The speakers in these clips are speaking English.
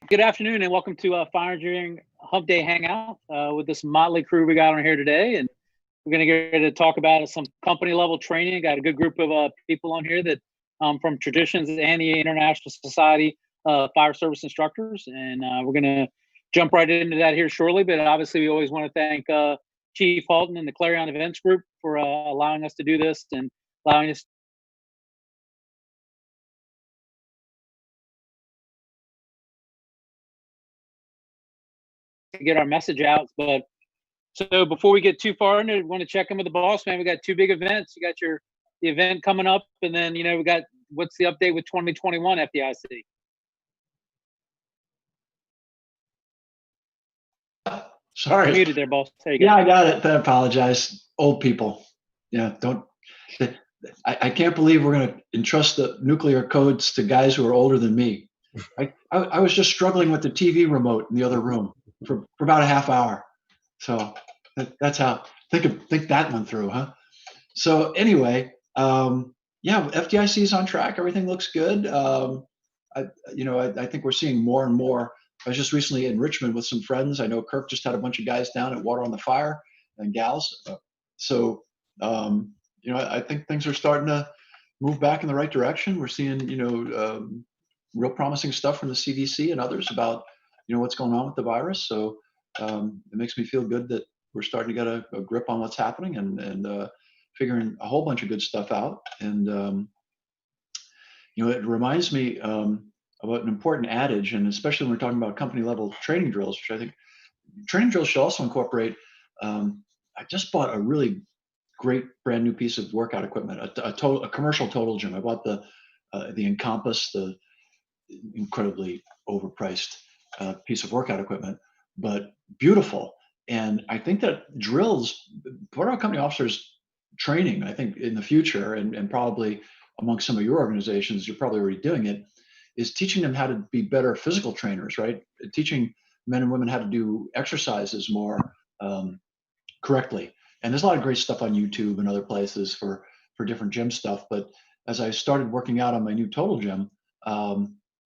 Good afternoon and welcome to Fire Engineering Hump Day Hangout with this motley crew we got on here today. And we're going to get ready to talk about some company level training. Got a good group of people on here that from Traditions and the International Society Fire Service Instructors. And we're going to jump right into that here shortly. But obviously, we always want to thank Chief Halton and the Clarion Events Group for allowing us to do this and allowing us to get our message out. But so before we get too far into it, we want to check in with the boss, man. We got two big events. You got the event coming up, and then we got what's the update with 2021 FDIC? Sorry. You're muted there, boss. There you go. Yeah, I got it. I apologize. Old people. Yeah, I can't believe we're going to entrust the nuclear codes to guys who are older than me. I was just struggling with the TV remote in the other room for about a half hour. So that's how, think that one through, huh? So anyway, yeah, FDIC is on track. Everything looks good. I think we're seeing more and more. I was just recently in Richmond with some friends. I know Kirk just had a bunch of guys down at Water on the Fire and gals. I think things are starting to move back in the right direction. We're seeing, real promising stuff from the CDC and others about, what's going on with the virus. So it makes me feel good that we're starting to get a grip on what's happening and figuring a whole bunch of good stuff out. And, it reminds me about an important adage, and especially when we're talking about company level training drills, which I think training drills should also incorporate. I just bought a really great brand new piece of workout equipment, a commercial total gym. I bought the Encompass, the incredibly overpriced piece of workout equipment, but beautiful. And I think that drills, part of our company officers training, I think in the future, and probably among some of your organizations, you're probably already doing it, is teaching them how to be better physical trainers, right? Teaching men and women how to do exercises more correctly. And there's a lot of great stuff on YouTube and other places for different gym stuff. But as I started working out on my new total gym,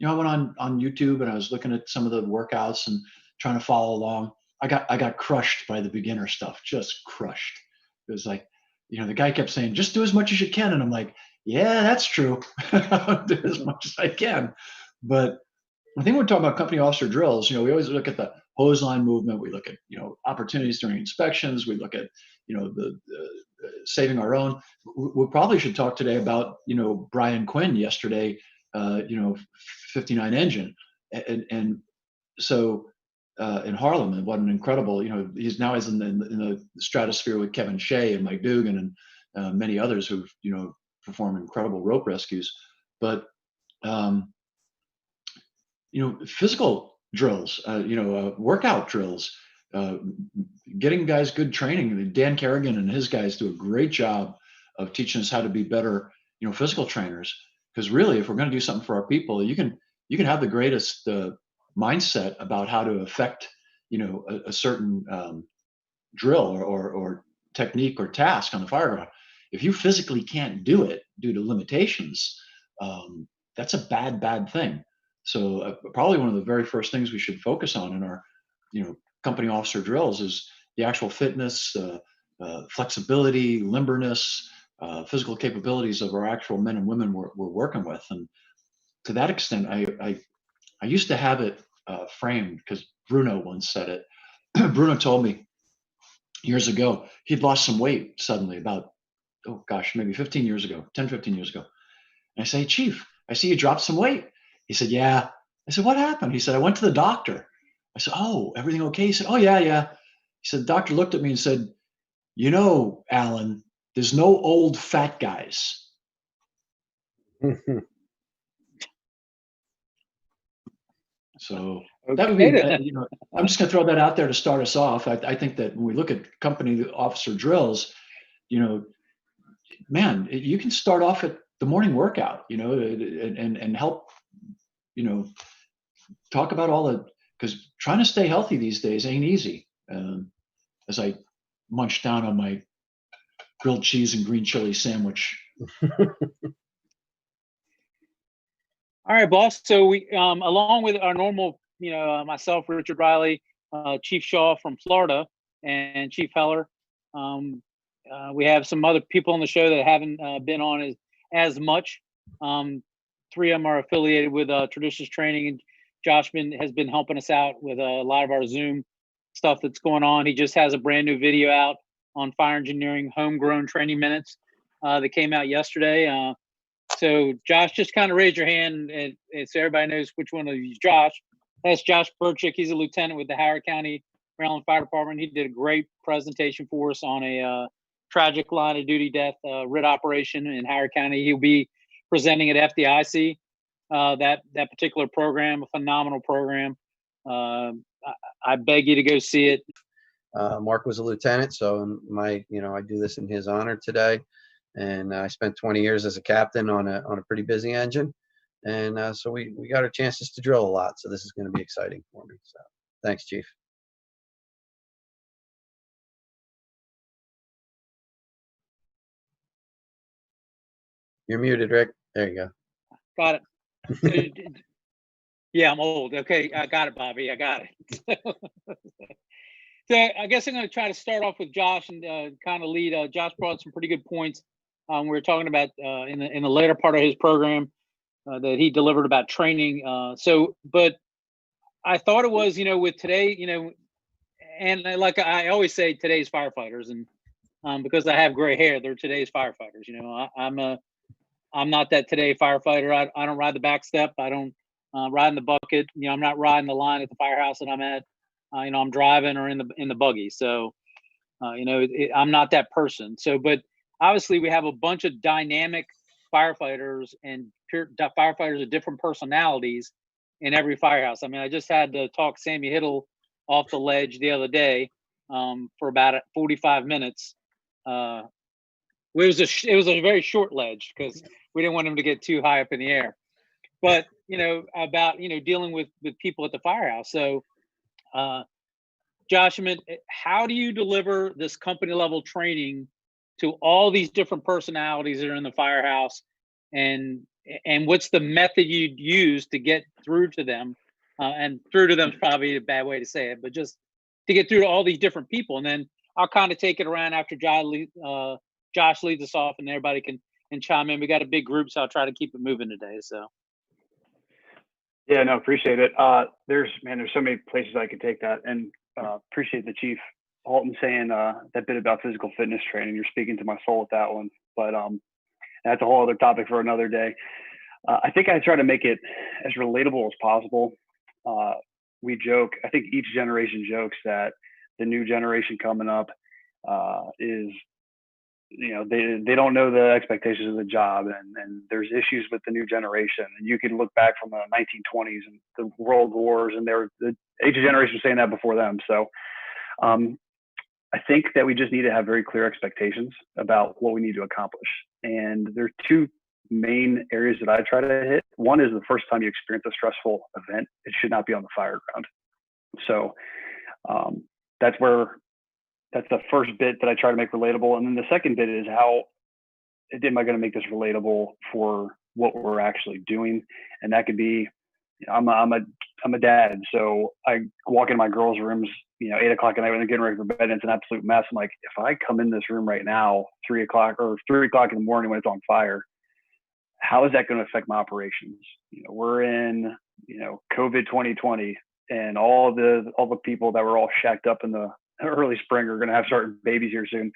I went on YouTube and I was looking at some of the workouts and trying to follow along. I got crushed by the beginner stuff, just crushed. It was like, the guy kept saying, just do as much as you can. And I'm like, yeah, that's true. I'll do as much as I can. But I think when we're talking about company officer drills, we always look at the hose line movement. We look at, opportunities during inspections. We look at, the saving our own. We probably should talk today about, Brian Quinn yesterday, 59 engine. And so in Harlem, and what an incredible, he's now in the stratosphere with Kevin Shea and Mike Dugan and many others who've, perform incredible rope rescues. But physical drills, workout drills, getting guys good training. Dan Kerrigan and his guys do a great job of teaching us how to be better, physical trainers. Because really, if we're going to do something for our people, you can have the greatest mindset about how to affect, a certain drill or technique or task on the fireground. If you physically can't do it due to limitations, that's a bad thing. So probably one of the very first things we should focus on in our, company officer drills is the actual fitness, flexibility, limberness, physical capabilities of our actual men and women we're working with. And to that extent, I used to have it framed because Bruno once said it. Bruno told me years ago, he'd lost some weight suddenly about, maybe 15 years ago. And I say, Chief, I see you dropped some weight. He said, yeah. I said, what happened? He said, I went to the doctor. I said, oh, everything okay? He said, oh, yeah. He said, the doctor looked at me and said, Alan, there's no old fat guys. So that would be, I'm just going to throw that out there to start us off. I think that when we look at company officer drills, man, you can start off at the morning workout, and help, talk about all the, because trying to stay healthy these days ain't easy. As I munch down on my grilled cheese and green chili sandwich. All right, boss. So we, along with our normal myself, Richard Riley, Chief Shaw from Florida, and Chief Heller. We have some other people on the show that haven't been on as much. Three of them are affiliated with Traditions Training, and Josh has been helping us out with a lot of our Zoom stuff that's going on. He just has a brand new video out on fire engineering homegrown training minutes that came out yesterday. So Josh, just kind of raise your hand and so everybody knows which one of you is Josh. That's Josh Burchick. He's a lieutenant with the Howard County, Maryland Fire Department. He did a great presentation for us on a tragic line of duty death RIT operation in Howard County. He'll be presenting at FDIC, that particular program, a phenomenal program. I beg you to go see it. Mark was a lieutenant, so I do this in his honor today. And I spent 20 years as a captain on a pretty busy engine. And so we got our chances to drill a lot. So this is going to be exciting for me. So thanks, Chief. You're muted, Rick. There you go. Got it. Yeah, I'm old. Okay, I got it, Bobby. I got it. So I guess I'm going to try to start off with Josh and kind of lead. Josh brought some pretty good points. We were talking about in the later part of his program that he delivered about training. But I thought it was, with today, and like I always say, today's firefighters, and because I have gray hair, they're today's firefighters. I'm not that today firefighter. I don't ride the back step. I don't ride in the bucket. I'm not riding the line at the firehouse that I'm at. I'm driving or in the buggy. So, I'm not that person. So, but obviously we have a bunch of dynamic firefighters and firefighters of different personalities in every firehouse. I mean, I just had to talk Sammy Hiddle off the ledge the other day for about 45 minutes. It was a very short ledge because we didn't want him to get too high up in the air. But about dealing with people at the firehouse. So, Josh, how do you deliver this company level training to all these different personalities that are in the firehouse, and what's the method you'd use to get through to them? And through to them is probably a bad way to say it, but just to get through to all these different people. And then I'll kind of take it around after Josh leads us off, and everybody can chime in. We got a big group, so I'll try to keep it moving today. So. Yeah, no, appreciate it. There's so many places I could take that, and appreciate the Chief Halton saying that bit about physical fitness training. You're speaking to my soul with that one, but that's a whole other topic for another day. I think I try to make it as relatable as possible. We joke, I think each generation jokes that the new generation coming up is, they don't know the expectations of the job, and there's issues with the new generation. And you can look back from the 1920s and the world wars, and the age of generation was saying that before them. So I think that we just need to have very clear expectations about what we need to accomplish. And there are two main areas that I try to hit. One is the first time you experience a stressful event, it should not be on the fire ground. So that's the first bit that I try to make relatable. And then the second bit is how am I going to make this relatable for what we're actually doing? And that could be, I'm a dad. So I walk in my girls' rooms, 8 o'clock at night when they're getting ready for bed, and it's an absolute mess. I'm like, if I come in this room right now, 3 o'clock in the morning when it's on fire, how is that going to affect my operations? We're in, COVID 2020, and all the people that were all shacked up in the early spring are going to have starting babies here soon.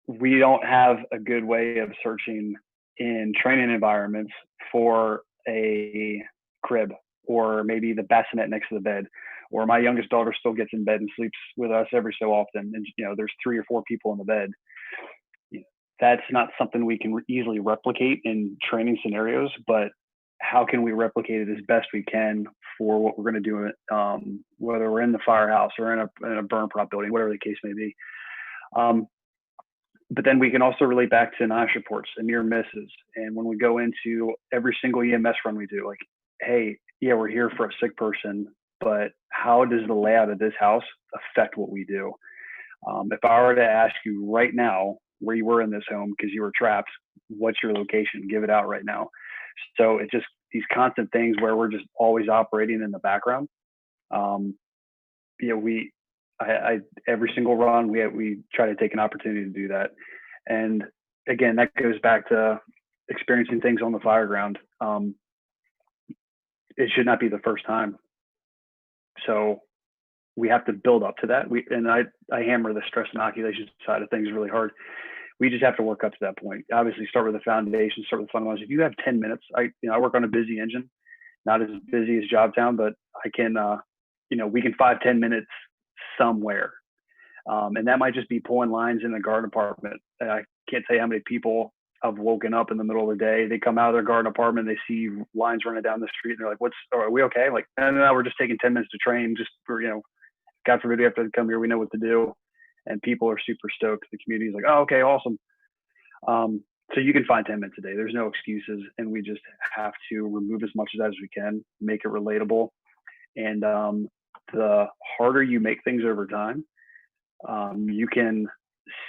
We don't have a good way of searching in training environments for a crib, or maybe the bassinet next to the bed, or my youngest daughter still gets in bed and sleeps with us every so often. And, there's 3 or 4 people in the bed. That's not something we can easily replicate in training scenarios, but how can we replicate it as best we can for what we're going to do, whether we're in the firehouse or in a burn prop building, whatever the case may be. But then we can also relate back to NIOSH reports and near misses. And when we go into every single EMS run we do, like, hey, yeah, we're here for a sick person, but how does the layout of this house affect what we do? If I were to ask you right now where you were in this home because you were trapped, what's your location? Give it out right now. So it just, these constant things where we're just always operating in the background. Every single run, we try to take an opportunity to do that. And again, that goes back to experiencing things on the fire ground. It should not be the first time. So we have to build up to that. I hammer the stress inoculation side of things really hard. We just have to work up to that point. Obviously, start with the foundation, start with the fundamentals. If you have 10 minutes, I work on a busy engine, not as busy as Jobtown, but I can, we can 5-10 minutes somewhere. And that might just be pulling lines in the garden apartment. I can't tell you how many people have woken up in the middle of the day. They come out of their garden apartment, they see lines running down the street, and they're like, are we okay? Like, no, we're just taking 10 minutes to train. Just for, God forbid we have to come here, we know what to do. And people are super stoked. The community is like, oh, okay, awesome. So you can find 10 minutes a day. There's no excuses. And we just have to remove as much of that as we can, make it relatable. And the harder you make things over time, you can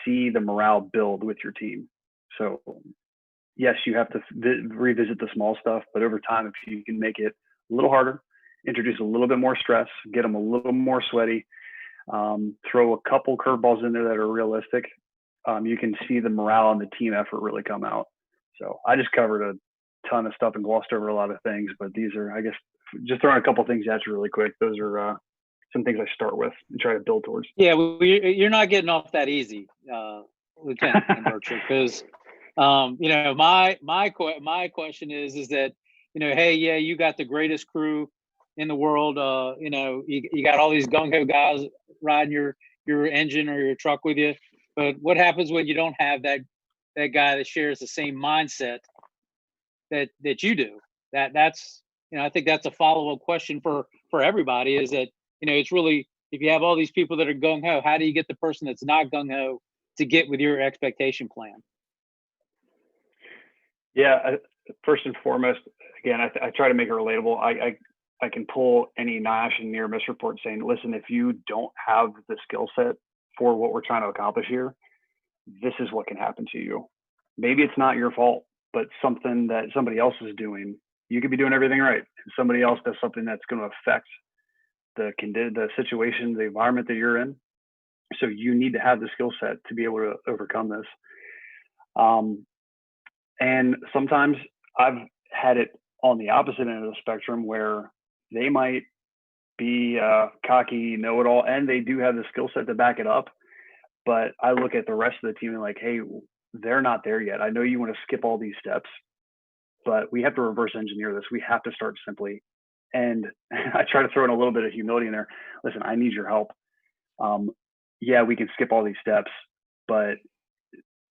see the morale build with your team. So yes, you have to revisit the small stuff, but over time, if you can make it a little harder, introduce a little bit more stress, get them a little more sweaty, throw a couple curveballs in there that are realistic, you can see the morale and the team effort really come out. So I just covered a ton of stuff and glossed over a lot of things, but these are, I guess, just throwing a couple things at you really quick. Those are some things I start with and try to build towards. Yeah, well, you're not getting off that easy, Lieutenant Berkshire, because my question is that, hey, yeah, you got the greatest crew in the world. You got all these gung-ho guys riding your engine or your truck with you. But what happens when you don't have that guy that shares the same mindset that you do? That's I think that's a follow-up question for everybody, is that, it's really, if you have all these people that are gung-ho, how do you get the person that's not gung-ho to get with your expectation plan? Yeah, first and foremost, again, I try to make it relatable. I can pull any NIOSH and near miss report saying, listen, if you don't have the skill set for what we're trying to accomplish here, this is what can happen to you. Maybe it's not your fault, but something that somebody else is doing, you could be doing everything right, and somebody else does something that's going to affect the situation, the environment that you're in. So you need to have the skill set to be able to overcome this. And sometimes I've had it on the opposite end of the spectrum where they might be cocky, know-it-all, and they do have the skill set to back it up. But I look at the rest of the team and like, hey, they're not there yet. I know you want to skip all these steps, but we have to reverse engineer this. We have to start simply. And I try to throw in a little bit of humility in there. Listen, I need your help. Yeah, we can skip all these steps, but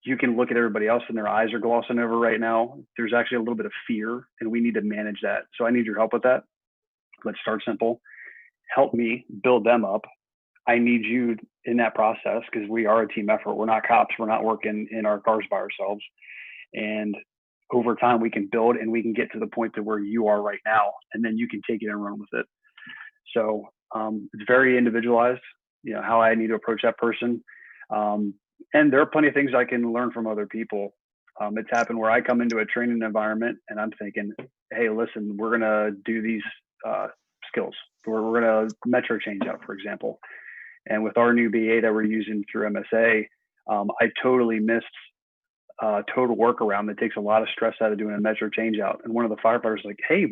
you can look at everybody else and their eyes are glossing over right now. There's actually a little bit of fear, and we need to manage that. So I need your help with that. Let's start simple. Help me build them up. I need you in that process, because we are a team effort. We're not cops. We're not working in our cars by ourselves. And over time, we can build and we can get to the point to where you are right now, and then you can take it and run with it. So it's very individualized, how I need to approach that person. And there are plenty of things I can learn from other people. It's happened where I come into a training environment and I'm thinking, hey, listen, we're going to do these skills. We're going to metro change out, for example. And with our new BA that we're using through MSA, I totally missed total workaround that takes a lot of stress out of doing a metro change out. And one of the firefighters was like, hey,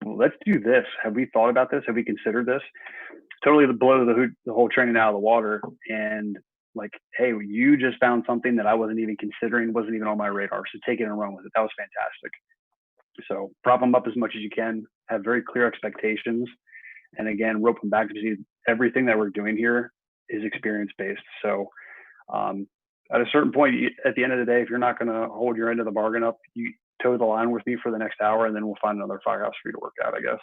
let's do this. Have we thought about this? Have we considered this? Totally blow the whole training out of the water. And like, hey, you just found something that I wasn't even considering, wasn't even on my radar. So take it and run with it. That was fantastic. So prop them up as much as you can, have very clear expectations. And again, rope them back to everything that we're doing here is experience-based. So at a certain point, at the end of the day, if you're not going to hold your end of the bargain up, you toe the line with me for the next hour, and then we'll find another firehouse for you to work out, I guess.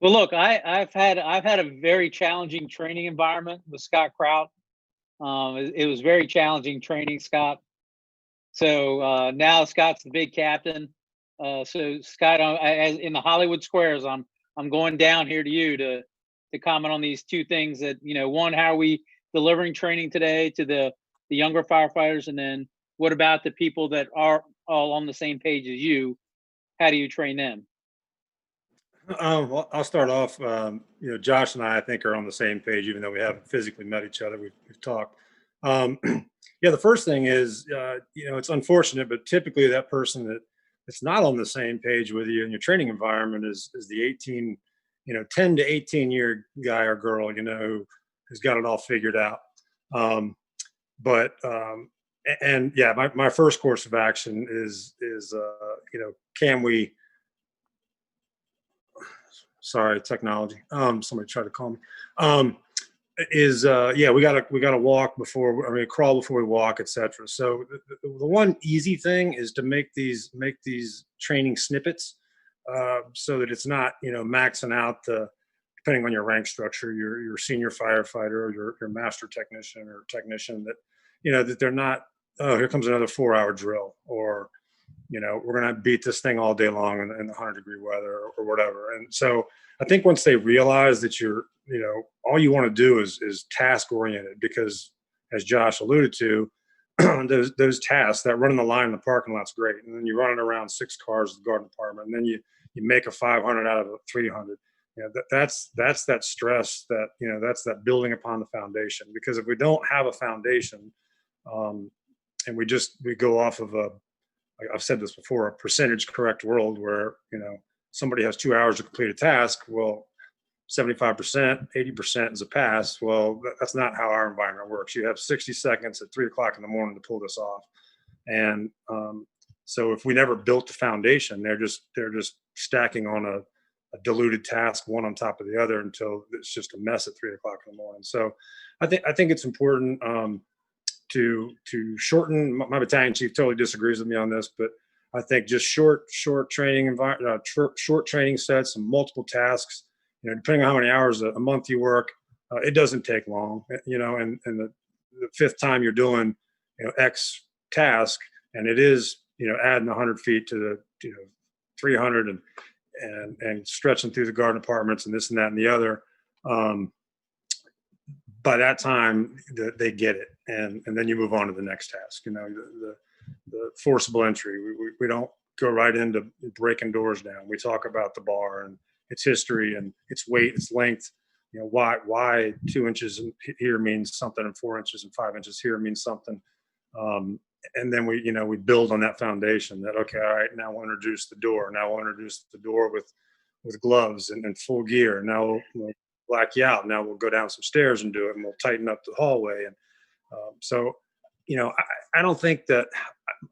Well, look, I've had a very challenging training environment with Scott Kraut. It was very challenging training, Scott. So now Scott's the big captain. So Scott, as in the Hollywood Squares, I'm going down here to you to comment on these two things. That one, how are we delivering training today to the younger firefighters, and then What about the people that are all on the same page as you? How do you train them? Well, I'll start off. Josh and I think, are on the same page, even though we haven't physically met each other. We've talked. Yeah, the first thing is, it's unfortunate, but typically that person that's not on the same page with you in your training environment is the 10 to 18 year guy or girl, who's got it all figured out. And yeah, my first course of action is can we? Sorry, technology. Somebody tried to call me. We gotta walk crawl before we walk, etc. So the one easy thing is to make these training snippets, so that it's not maxing out depending on your rank structure, your senior firefighter or your master technician or technician, that they're not, oh, here comes another 4-hour drill, or we're going to beat this thing all day long in the 100-degree weather or whatever. And so I think once they realize that all you want to do is task oriented, because as Josh alluded to, those tasks, that running the line in the parking lot's great. And then you're running around 6 cars at the garden department, and then you make a 500 out of a 300. That's that stress, that's that building upon the foundation. Because if we don't have a foundation, and we go off of I've said this before, a percentage correct world where, somebody has 2 hours to complete a task. Well, 75%, 80% is a pass. Well, that's not how our environment works. You have 60 seconds at 3:00 in the morning to pull this off. And so if we never built the foundation, they're just stacking on a diluted task, one on top of the other, until it's just a mess at 3:00 in the morning. So I think it's important, to shorten. My battalion chief totally disagrees with me on this, but I think just short training short training sets and multiple tasks, depending on how many hours a month you work, it doesn't take long, and the fifth time you're doing, X task, and it is, adding 100 feet to the, 300 and stretching through the garden apartments and this and that and the other. By that time, they get it, and then you move on to the next task. The forcible entry. We don't go right into breaking doors down. We talk about the bar and its history and its weight, its length. Why 2 inches here means something, and 4 inches and 5 inches here means something. And then we build on that foundation. That, okay, all right, now we'll introduce the door. Now we'll introduce the door with gloves and full gear. Now we'll black you out. Now we'll go down some stairs and do it, and we'll tighten up the hallway. And I don't think that,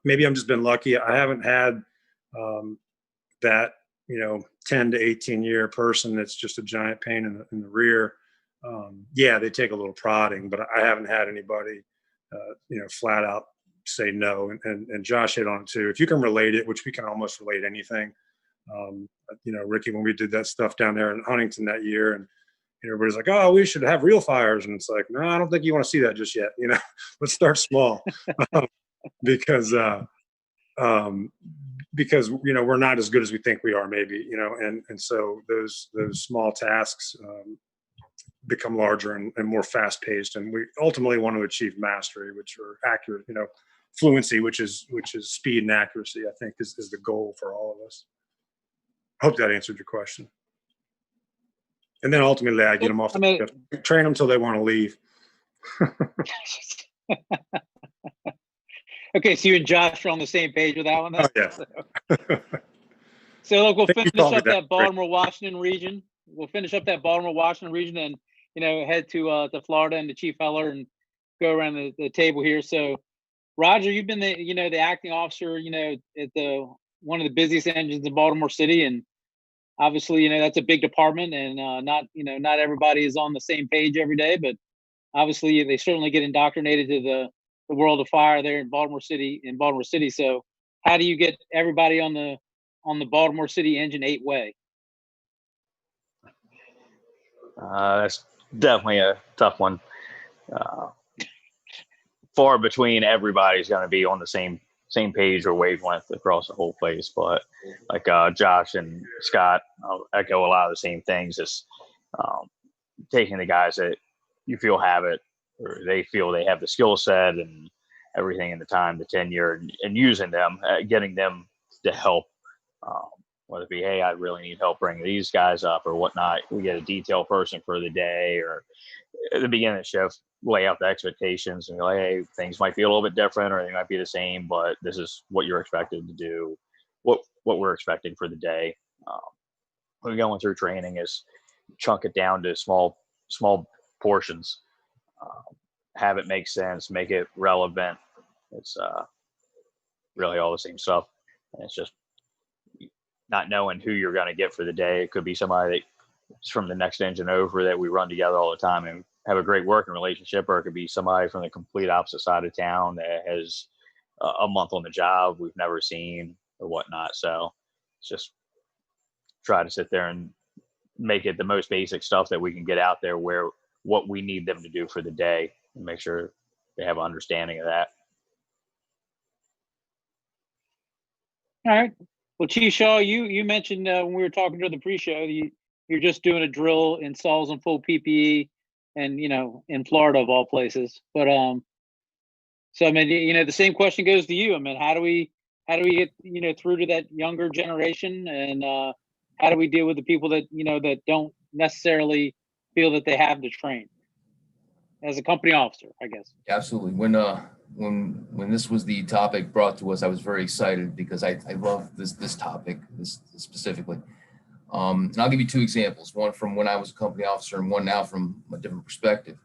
maybe I'm just been lucky. I haven't had that 10 to 18 year person that's just a giant pain in the rear. Yeah, they take a little prodding, but I haven't had anybody flat out say no. And Josh hit on it too. If you can relate it, which we can almost relate anything. Ricky, when we did that stuff down there in Huntington that year, and everybody's like, oh, we should have real fires. And it's like, no, I don't think you want to see that just yet. Let's start small. because we're not as good as we think we are, maybe, and so those small tasks become larger and more fast paced. And we ultimately want to achieve mastery, which are accurate, fluency, which is speed and accuracy, I think is the goal for all of us. I hope that answered your question. And then ultimately I get them off the shift, train them till they want to leave. Okay, so you and Josh are on the same page with that one then? Oh, yeah. So look, we'll finish up that Baltimore, Washington region. We'll finish up that Baltimore, Washington region, and head to Florida and to Chief Heller and go around the table here. So Roger, you've been the acting officer, at one of the busiest engines in Baltimore City, and obviously, that's a big department, and not everybody is on the same page every day, but obviously they certainly get indoctrinated to the world of fire there in Baltimore City. So how do you get everybody on the Baltimore City Engine 8 way? That's definitely a tough one. Far between everybody's going to be on the same page or wavelength across the whole place. But like Josh and Scott, I'll echo a lot of the same things. Just taking the guys that you feel have it, or they feel they have the skill set and everything and the time, the tenure, and using them, getting them to help. Whether it be, hey, I really need help bringing these guys up or whatnot. We get a detail person for the day, or at the beginning of the shift, lay out the expectations and go, hey, things might be a little bit different or they might be the same, but this is what you're expected to do, what we're expecting for the day. When we're going through training is chunk it down to small portions, have it make sense, make it relevant. It's really all the same stuff. And it's just not knowing who you're going to get for the day. It could be somebody that's from the next engine over that we run together all the time and have a great working relationship, or it could be somebody from the complete opposite side of town that has a month on the job we've never seen or whatnot. So it's just try to sit there and make it the most basic stuff that we can get out there, where what we need them to do for the day, and make sure they have an understanding of that. All right. Well, Chief Shaw, you mentioned when we were talking during the pre-show, you're just doing a drill in Sauls and full PPE, and in Florida of all places. But so I mean, the same question goes to you. I mean, how do we get through to that younger generation, and how do we deal with the people that that don't necessarily feel that they have to train as a company officer, I guess? Absolutely. When this was the topic brought to us, I was very excited because I love this topic specifically. And I'll give you two examples, one from when I was a company officer and one now from a different perspective.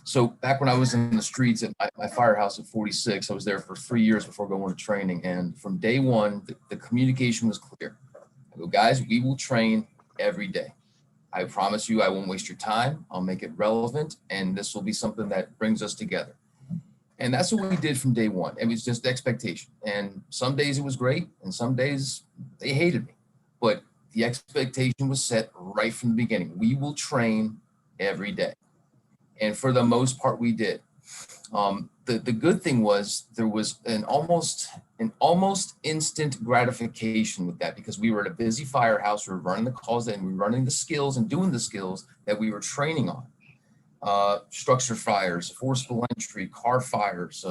So back when I was in the streets at my firehouse at 46, I was there for 3 years before going to training. And from day one, the communication was clear. I go, guys, we will train every day. I promise you I won't waste your time. I'll make it relevant, and this will be something that brings us together. And that's what we did from day one. It was just expectation. And some days it was great, and some days they hated me. But the expectation was set right from the beginning. We will train every day. And for the most part, we did. The good thing was there was an almost instant gratification with that, because we were at a busy firehouse. We were running the calls and we were running the skills and doing the skills that we were training on. Structure fires, forcible entry, car fires,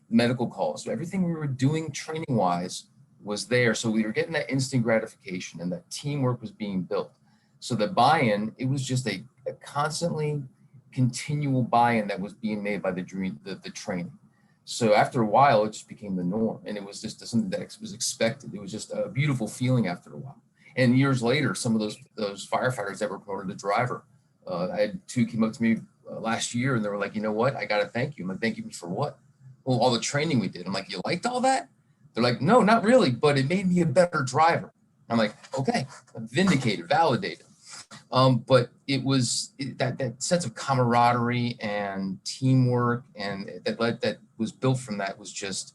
medical calls. So everything we were doing training wise was there. So we were getting that instant gratification, and that teamwork was being built. So the buy-in, it was just a constantly continual buy-in that was being made by the training. So after a while, it just became the norm, and it was just something that was expected. It was just a beautiful feeling after a while. And years later, some of those firefighters that were promoted to driver, I had two came up to me last year, and they were like, you know what? I got to thank you. I'm like, thank you for what? Well, all the training we did. I'm like, you liked all that? They're like, no, not really, but it made me a better driver. I'm like, okay, vindicated, validated. But it was that sense of camaraderie and teamwork, and that was built from that was just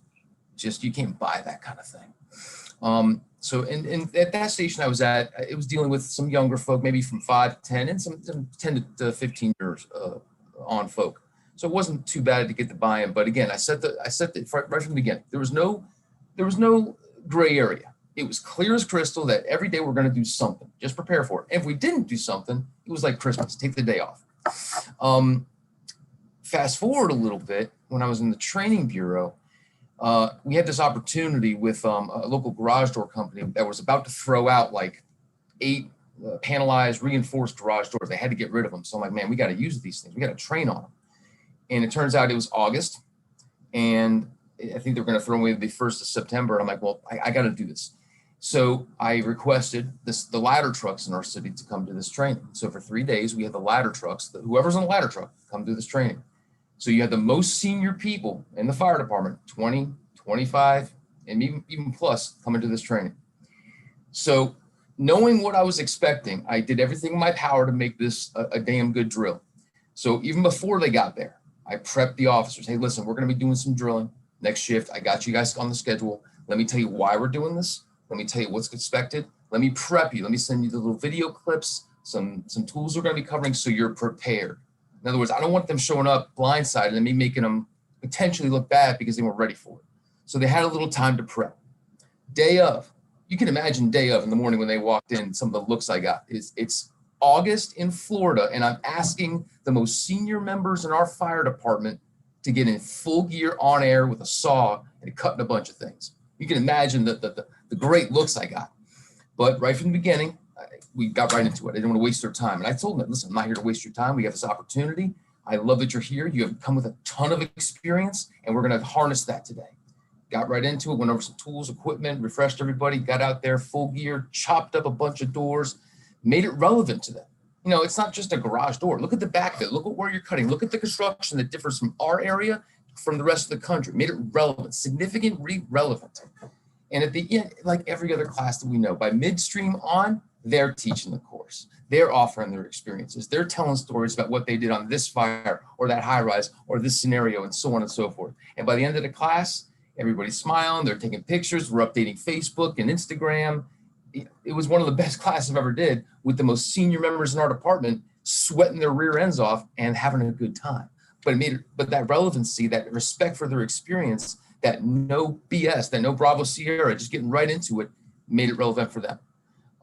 you can't buy that kind of thing. So at that station I was at, it was dealing with some younger folk, maybe from 5 to 10, and some 10 to 15 years on folk. So it wasn't too bad to get the buy-in. But again, I set the right from the beginning. There was no gray area. It was clear as crystal that every day we're going to do something. Just prepare for it. If we didn't do something, it was like Christmas. Take the day off. Fast forward a little bit, when I was in the training bureau, we had this opportunity with a local garage door company that was about to throw out like 8 panelized, reinforced garage doors. They had to get rid of them. So I'm like, man, we got to use these things. We got to train on them. And it turns out it was August, and I think they were going to throw away the 1st of September. And I'm like, well, I got to do this. So I requested the ladder trucks in our city to come to this training. So for 3 days, we had the ladder trucks, whoever's on the ladder truck, come do this training. So you had the most senior people in the fire department, 20, 25, and even plus, coming to this training. So knowing what I was expecting, I did everything in my power to make this a damn good drill. So even before they got there, I prepped the officers. Hey, listen, we're going to be doing some drilling next shift. I got you guys on the schedule. Let me tell you why we're doing this. Let me tell you what's expected. Let me prep you. Let me send you the little video clips, some tools we're going to be covering so you're prepared. In other words, I don't want them showing up blindsided and me making them potentially look bad because they weren't ready for it. So they had a little time to prep. Day of, you can imagine day of in the morning when they walked in, some of the looks I got. It's August in Florida, and I'm asking the most senior members in our fire department to get in full gear on air with a saw and cutting a bunch of things. You can imagine the great looks I got. But right from the beginning, we got right into it. I didn't want to waste their time. And I told them, listen, I'm not here to waste your time. We have this opportunity. I love that you're here. You have come with a ton of experience, and we're going to harness that today. Got right into it, went over some tools, equipment, refreshed everybody, got out there full gear, chopped up a bunch of doors, made it relevant to them. You know, it's not just a garage door. Look at the back of it. Look at where you're cutting. Look at the construction that differs from our area from the rest of the country. Made it relevant, significantly relevant. And at the end, like every other class that we know, by midstream on, they're teaching the course. They're offering their experiences. They're telling stories about what they did on this fire or that high rise or this scenario and so on and so forth. And by the end of the class, everybody's smiling. They're taking pictures. We're updating Facebook and Instagram. It was one of the best classes I've ever did, with the most senior members in our department sweating their rear ends off and having a good time. But that relevancy, that respect for their experience, that no BS, that no Bravo Sierra, just getting right into it, made it relevant for them.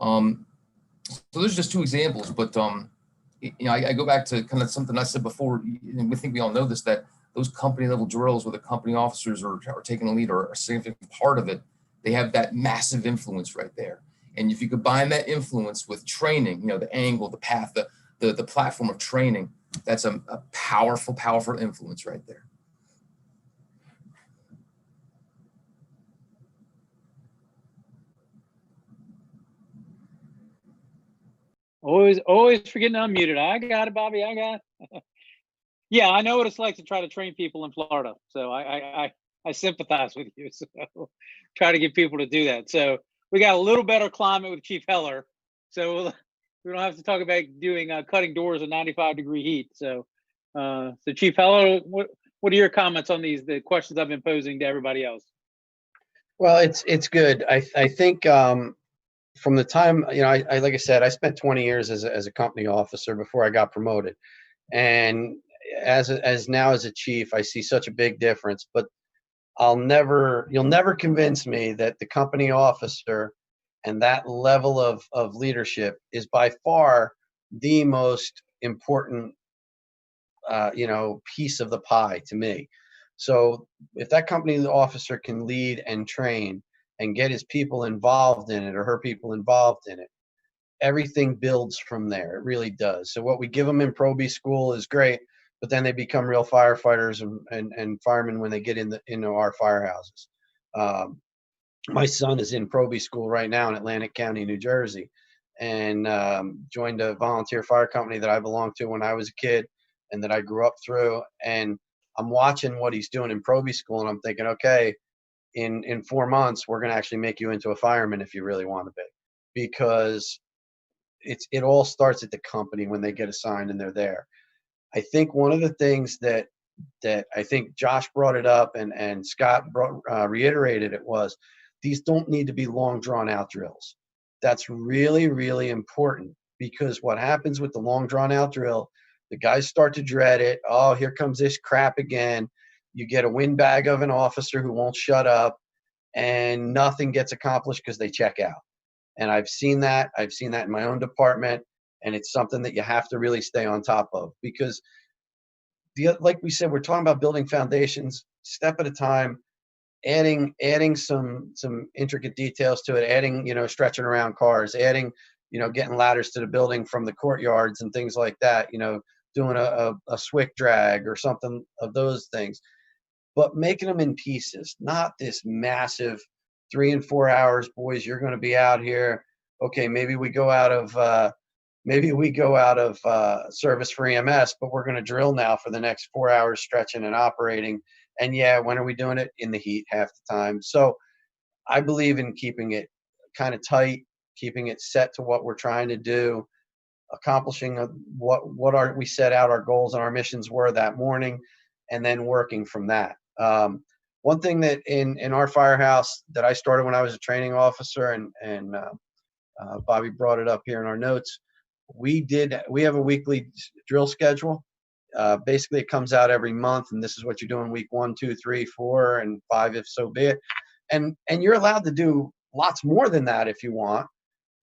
So there's just two examples, but I go back to kind of something I said before, and we think we all know this, that those company level drills where the company officers are taking a lead or a significant part of it, they have that massive influence right there. And if you combine that influence with training, the angle, the path, the platform of training, that's a powerful, powerful influence right there. Always forgetting to unmute it. I got it, Bobby. I got it. Yeah, I know what it's like to try to train people in Florida. So I sympathize with you. So try to get people to do that. So we got a little better climate with Chief Heller. So we don't have to talk about doing cutting doors in 95-degree heat. So Chief Heller, what are your comments on the questions I've been posing to everybody else? Well, it's good. I think from the time, I like I said, I spent 20 years as a company officer before I got promoted, and as now as a chief, I see such a big difference. But you'll never convince me that the company officer and that level of leadership is by far the most important piece of the pie to me. So if that company officer can lead and train and get his people involved in it, or her people involved in it, everything builds from there. It really does. So what we give them in Pro-B school is great, but then they become real firefighters and firemen when they get into our firehouses. My son is in Pro-B school right now in Atlantic County, New Jersey, and joined a volunteer fire company that I belonged to when I was a kid and that I grew up through. And I'm watching what he's doing in Pro-B school, and I'm thinking, okay, in 4 months, we're going to actually make you into a fireman if you really want to be, because it all starts at the company when they get assigned and they're there. I think one of the things that I think Josh brought it up and Scott reiterated it was, these don't need to be long drawn out drills. That's really, really important, because what happens with the long drawn out drill, the guys start to dread it. Oh, here comes this crap again. You get a windbag of an officer who won't shut up, and nothing gets accomplished because they check out. And I've seen that. I've seen that in my own department, and it's something that you have to really stay on top of, because like we said, we're talking about building foundations step at a time, adding some intricate details to it, adding, stretching around cars, adding, getting ladders to the building from the courtyards and things like that, doing a swick drag or something of those things, but making them in pieces, not this massive 3 and 4 hours. Boys, you're going to be out here. Okay, maybe we go out of service for EMS, but we're going to drill now for the next 4 hours, stretching and operating. And yeah, when are we doing it? In the heat half the time. So I believe in keeping it kind of tight, keeping it set to what we're trying to do, accomplishing what we set out our goals and our missions were that morning, and then working from that. One thing that in our firehouse that I started when I was a training officer, and Bobby brought it up here in our notes, we have a weekly drill schedule. Basically, it comes out every month, and this is what you're doing week 1, 2, 3, 4, and 5, if so be it. And you're allowed to do lots more than that if you want,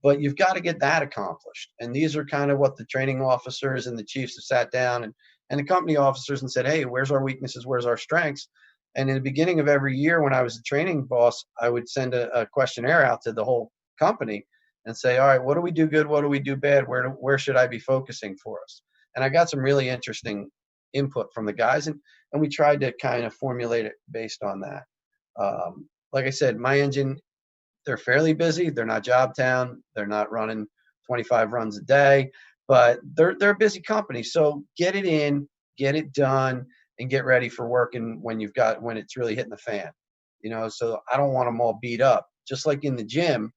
but you've got to get that accomplished. And these are kind of what the training officers and the chiefs have sat down and the company officers and said, hey, where's our weaknesses? Where's our strengths? And in the beginning of every year when I was the training boss, I would send a questionnaire out to the whole company and say, all right, what do we do good? What do we do bad? Where should I be focusing for us? And I got some really interesting input from the guys, and we tried to kind of formulate it based on that. Like I said, my engine, they're fairly busy. They're not job town. They're not running 25 runs a day, but they're a busy company. So get it in, get it done, and get ready for working when it's really hitting the fan. So I don't want them all beat up. Just like in the gym,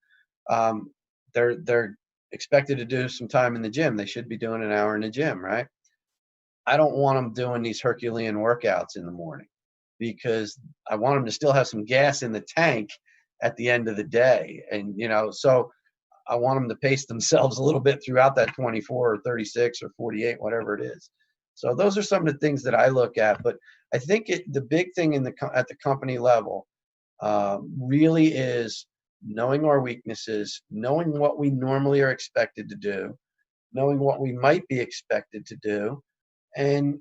they're expected to do some time in the gym. They should be doing an hour in the gym, right? I don't want them doing these Herculean workouts in the morning, because I want them to still have some gas in the tank at the end of the day. And, so I want them to pace themselves a little bit throughout that 24 or 36 or 48, whatever it is. So those are some of the things that I look at. But I think the big thing at the company level really is knowing our weaknesses, knowing what we normally are expected to do, knowing what we might be expected to do, and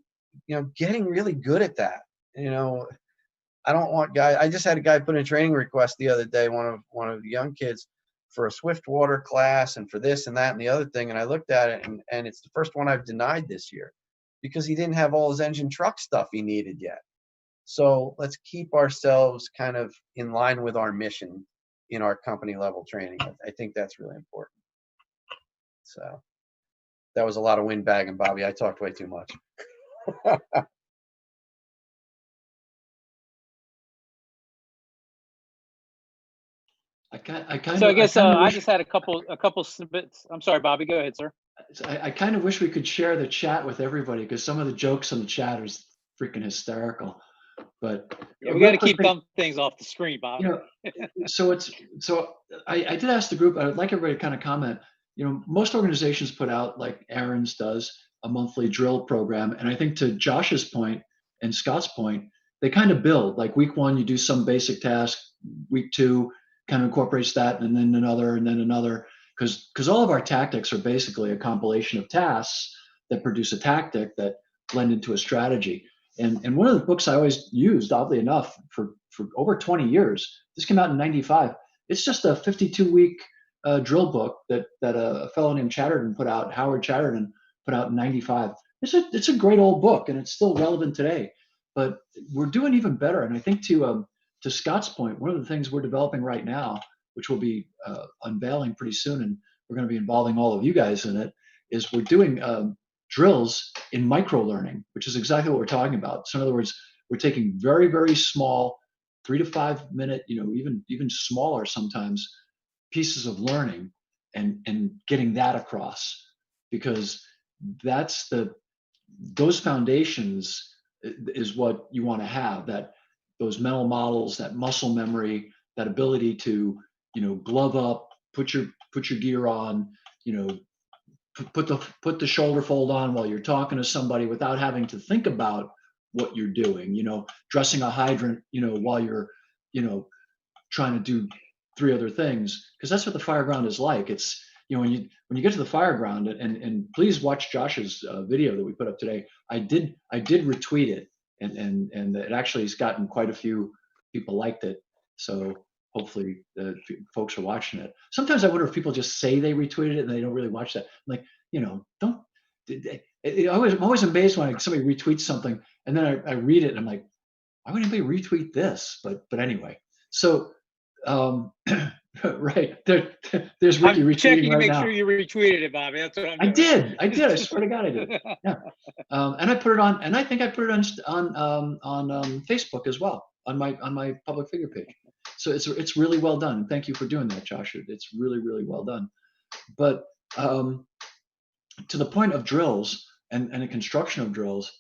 getting really good at that. I don't want guys. I just had a guy put in a training request the other day, one of the young kids, for a swift water class and for this and that and the other thing. And I looked at it, and it's the first one I've denied this year, because he didn't have all his engine truck stuff he needed yet. So let's keep ourselves kind of in line with our mission in our company level training. I think that's really important. So that was a lot of windbagging, Bobby. I talked way too much. I just had a couple snippets. I'm sorry, Bobby. Go ahead, sir. I kind of wish we could share the chat with everybody, because some of the jokes in the chat are freaking hysterical. But yeah, we got to keep dumb things off the screen, Bob. So I did ask the group. I'd like everybody to kind of comment. Most organizations put out, like Aaron's does, a monthly drill program, and I think to Josh's point and Scott's point, they kind of build. Like week 1, you do some basic task. Week 2 kind of incorporates that, and then another, and then another. Because all of our tactics are basically a compilation of tasks that produce a tactic that blend into a strategy. And one of the books I always used, oddly enough, for over 20 years, this came out in '95. It's just a 52-week drill book that a fellow named Chatterton put out, Howard Chatterton put out in '95. It's a great old book, and it's still relevant today. But we're doing even better. And I think to Scott's point, one of the things we're developing right now, which we'll be unveiling pretty soon, and we're going to be involving all of you guys in it, is we're doing drills in micro-learning, which is exactly what we're talking about. So in other words, we're taking very, very small, 3 to 5 minute, even smaller sometimes, pieces of learning and getting that across, because those foundations is what you want to have, those mental models, that muscle memory, that ability to glove up, put your gear on, put the shoulder fold on while you're talking to somebody without having to think about what you're doing, dressing a hydrant, while you're trying to do 3 other things, because that's what the fire ground is like. It's when you get to the fire ground, and please watch Josh's video that we put up today. I did retweet it, and it actually has gotten quite a few people liked it. So hopefully folks are watching it. Sometimes I wonder if people just say they retweeted it and they don't really watch that. I'm like, don't. I'm always amazed when somebody retweets something, and then I read it and I'm like, why would anybody retweet this? But anyway, so right there's Ricky I'm retweeting checking to right make now. sure you retweeted it, Bobby. That's what I'm doing. I did. I swear to God, I did. Yeah, and I put it on, and I think I put it on Facebook as well, on my public figure page. So it's really well done. Thank you for doing that, Josh. It's really, really well done. But to the point of drills and the construction of drills,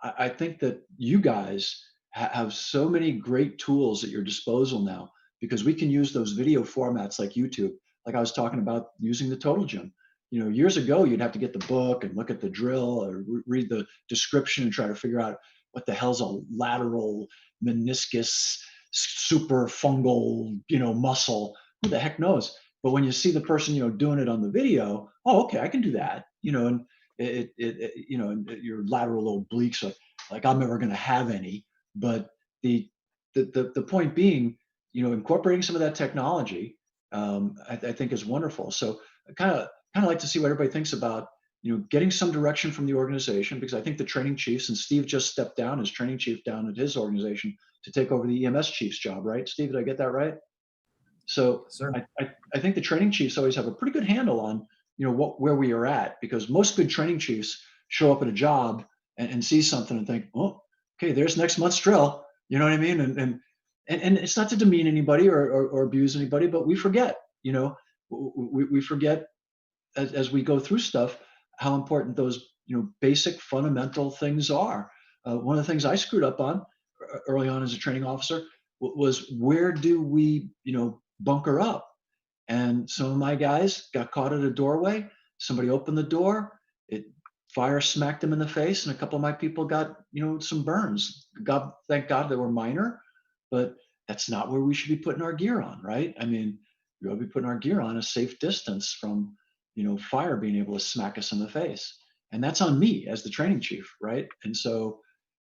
I think that you guys have so many great tools at your disposal now, because we can use those video formats like YouTube, like I was talking about using the Total Gym. Years ago, you'd have to get the book and look at the drill or read the description and try to figure out what the hell's a lateral meniscus super fungal, muscle. Who the heck knows? But when you see the person, doing it on the video, oh, okay, I can do that, and you know, your lateral obliques are like, I'm never going to have any. But the point being, you know, incorporating some of that technology, I think is wonderful. So I kind of like to see what everybody thinks about, you know, getting some direction from the organization, because I think the training chiefs, and Steve just stepped down as training chief down at his organization to take over the EMS chief's job, right? Steve, did I get that right? So Sir. I think the training chiefs always have a pretty good handle on, you know, where we are at, because most good training chiefs show up at a job and see something and think, oh, okay, there's next month's drill. You know what I mean? And it's not to demean anybody or abuse anybody, but we forget, you know, we forget as we go through stuff how important those, you know, basic fundamental things are. One of the things I screwed up on early on as a training officer was, where do we, you know, bunker up? And some of my guys got caught at a doorway. Somebody opened the door. Fire smacked them in the face, and a couple of my people got, you know, some burns. Thank God they were minor, but that's not where we should be putting our gear on, right? I mean, we ought to be putting our gear on a safe distance from, you know, fire being able to smack us in the face, and that's on me as the training chief, right? And so,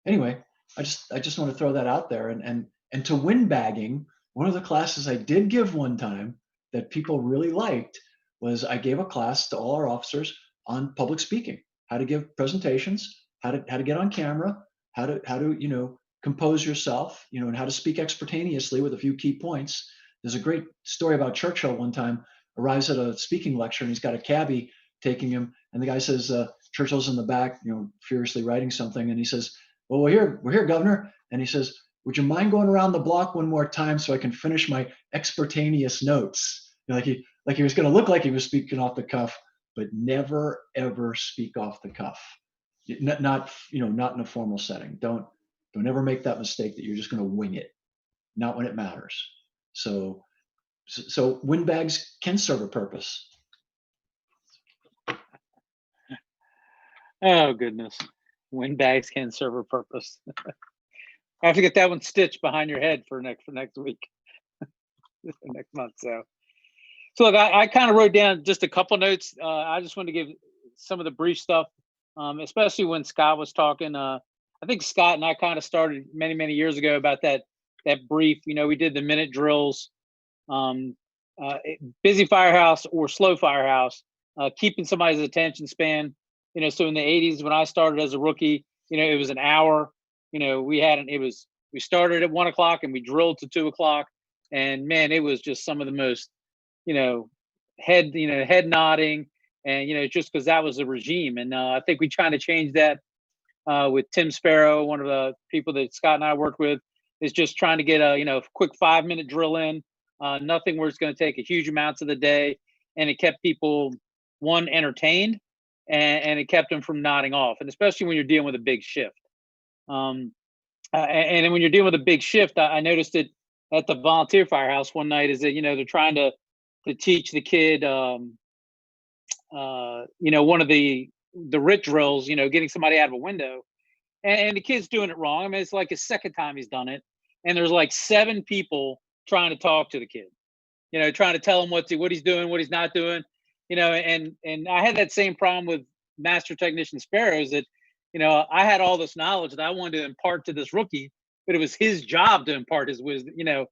anyway, I just want to throw that out there, and to windbagging, one of the classes I did give one time that people really liked was, I gave a class to all our officers on public speaking, how to give presentations, how to get on camera, how to, you know, compose yourself, you know, and how to speak expertaneously with a few key points. There's a great story about Churchill. One time arrives at a speaking lecture, and he's got a cabbie taking him, and the guy says, Churchill's in the back, you know, furiously writing something, and he says, well, we're here, Governor. And he says, would you mind going around the block one more time so I can finish my expertaneous notes? You know, like he was going to look like he was speaking off the cuff, but never ever speak off the cuff. Not you know, not in a formal setting. Don't ever make that mistake that you're just going to wing it. Not when it matters. So windbags can serve a purpose. Oh goodness, windbags can serve a purpose. I have to get that one stitched behind your head for next week, next month. So look, I kind of wrote down just a couple notes. I just wanted to give some of the brief stuff, especially when Scott was talking. I think Scott and I kind of started many years ago about that brief. You know, we did the minute drills, busy firehouse or slow firehouse, keeping somebody's attention span. You know, so in the 80s when I started as a rookie, you know, it was an hour. You know, we started at 1 o'clock and we drilled to 2 o'clock, and man, it was just some of the most, you know, head nodding, and you know, just because that was the regime. And I think we trying to change that with Tim Sparrow, one of the people that Scott and I worked with, is just trying to get a, you know, quick 5-minute drill in, nothing where it's going to take a huge amounts of the day, and it kept people entertained, and it kept them from nodding off, and especially when you're dealing with a big shift. And then when you're dealing with a big shift, I noticed it at the volunteer firehouse one night, is that, you know, they're trying to teach the kid, you know, one of the RIT drills, you know, getting somebody out of a window, and the kid's doing it wrong. I mean, it's like his second time he's done it, and there's like 7 people trying to talk to the kid, you know, trying to tell him what he's doing, what he's not doing, you know, and I had that same problem with Master Technician Sparrows, that, you know, I had all this knowledge that I wanted to impart to this rookie, but it was his job to impart his wisdom, you know,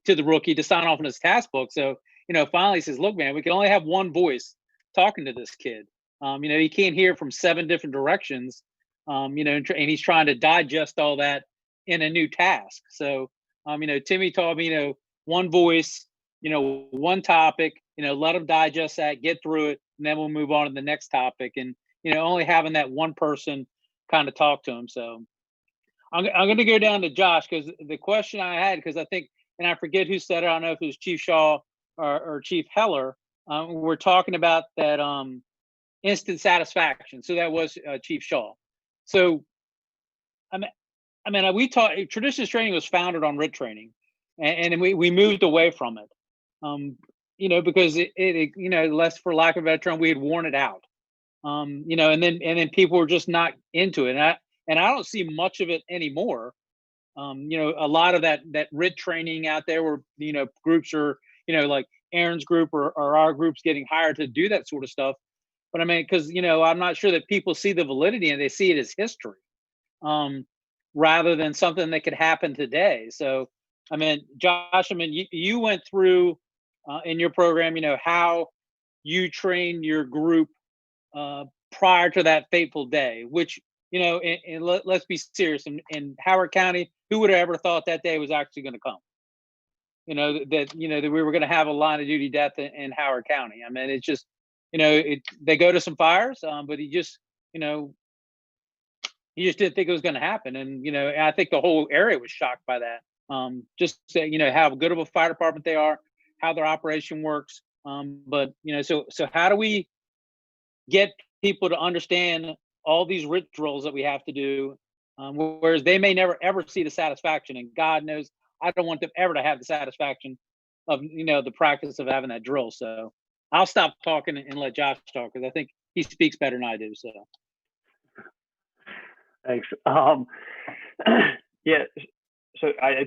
to the rookie, to sign off on his task book. So, you know, finally he says, look, man, we can only have one voice talking to this kid. You know, he can't hear from 7 different directions, you know, and he's trying to digest all that in a new task. So, you know, Timmy taught me, you know, one voice, you know, one topic, you know, let them digest that, get through it, and then we'll move on to the next topic. And, you know, only having that one person kind of talk to him. So I'm going to go down to Josh, because the question I had, because I think, and I forget who said it, I don't know if it was Chief Shaw or Chief Heller, we're talking about that instant satisfaction. So that was Chief Shaw. So I mean, we taught, traditions training was founded on RIT training, and we moved away from it, you know, because it you know, less, for lack of a better term, we had worn it out, you know, and then people were just not into it, and I don't see much of it anymore. You know, a lot of that RIT training out there, where, you know, groups are, you know, like Aaron's group or our groups getting hired to do that sort of stuff. But I mean, because I'm not sure that people see the validity and they see it as history, rather than something that could happen today. So, I mean, Josh, I mean, you went through in your program, how you trained your group prior to that fateful day, which, and let's be serious, in Howard County, who would have ever thought that day was actually going to come? That we were going to have a line of duty death in Howard County. I mean, it's just, they go to some fires, but he just didn't think it was going to happen. And, I think the whole area was shocked by that. Just say, how good of a fire department they are, how their operation works. But, so how do we get people to understand all these rituals that we have to do, whereas they may never, ever see the satisfaction, and God knows, I don't want them ever to have the satisfaction of, the practice of having that drill. So I'll stop talking and let Josh talk, because I think he speaks better than I do. So. Thanks. Yeah. So I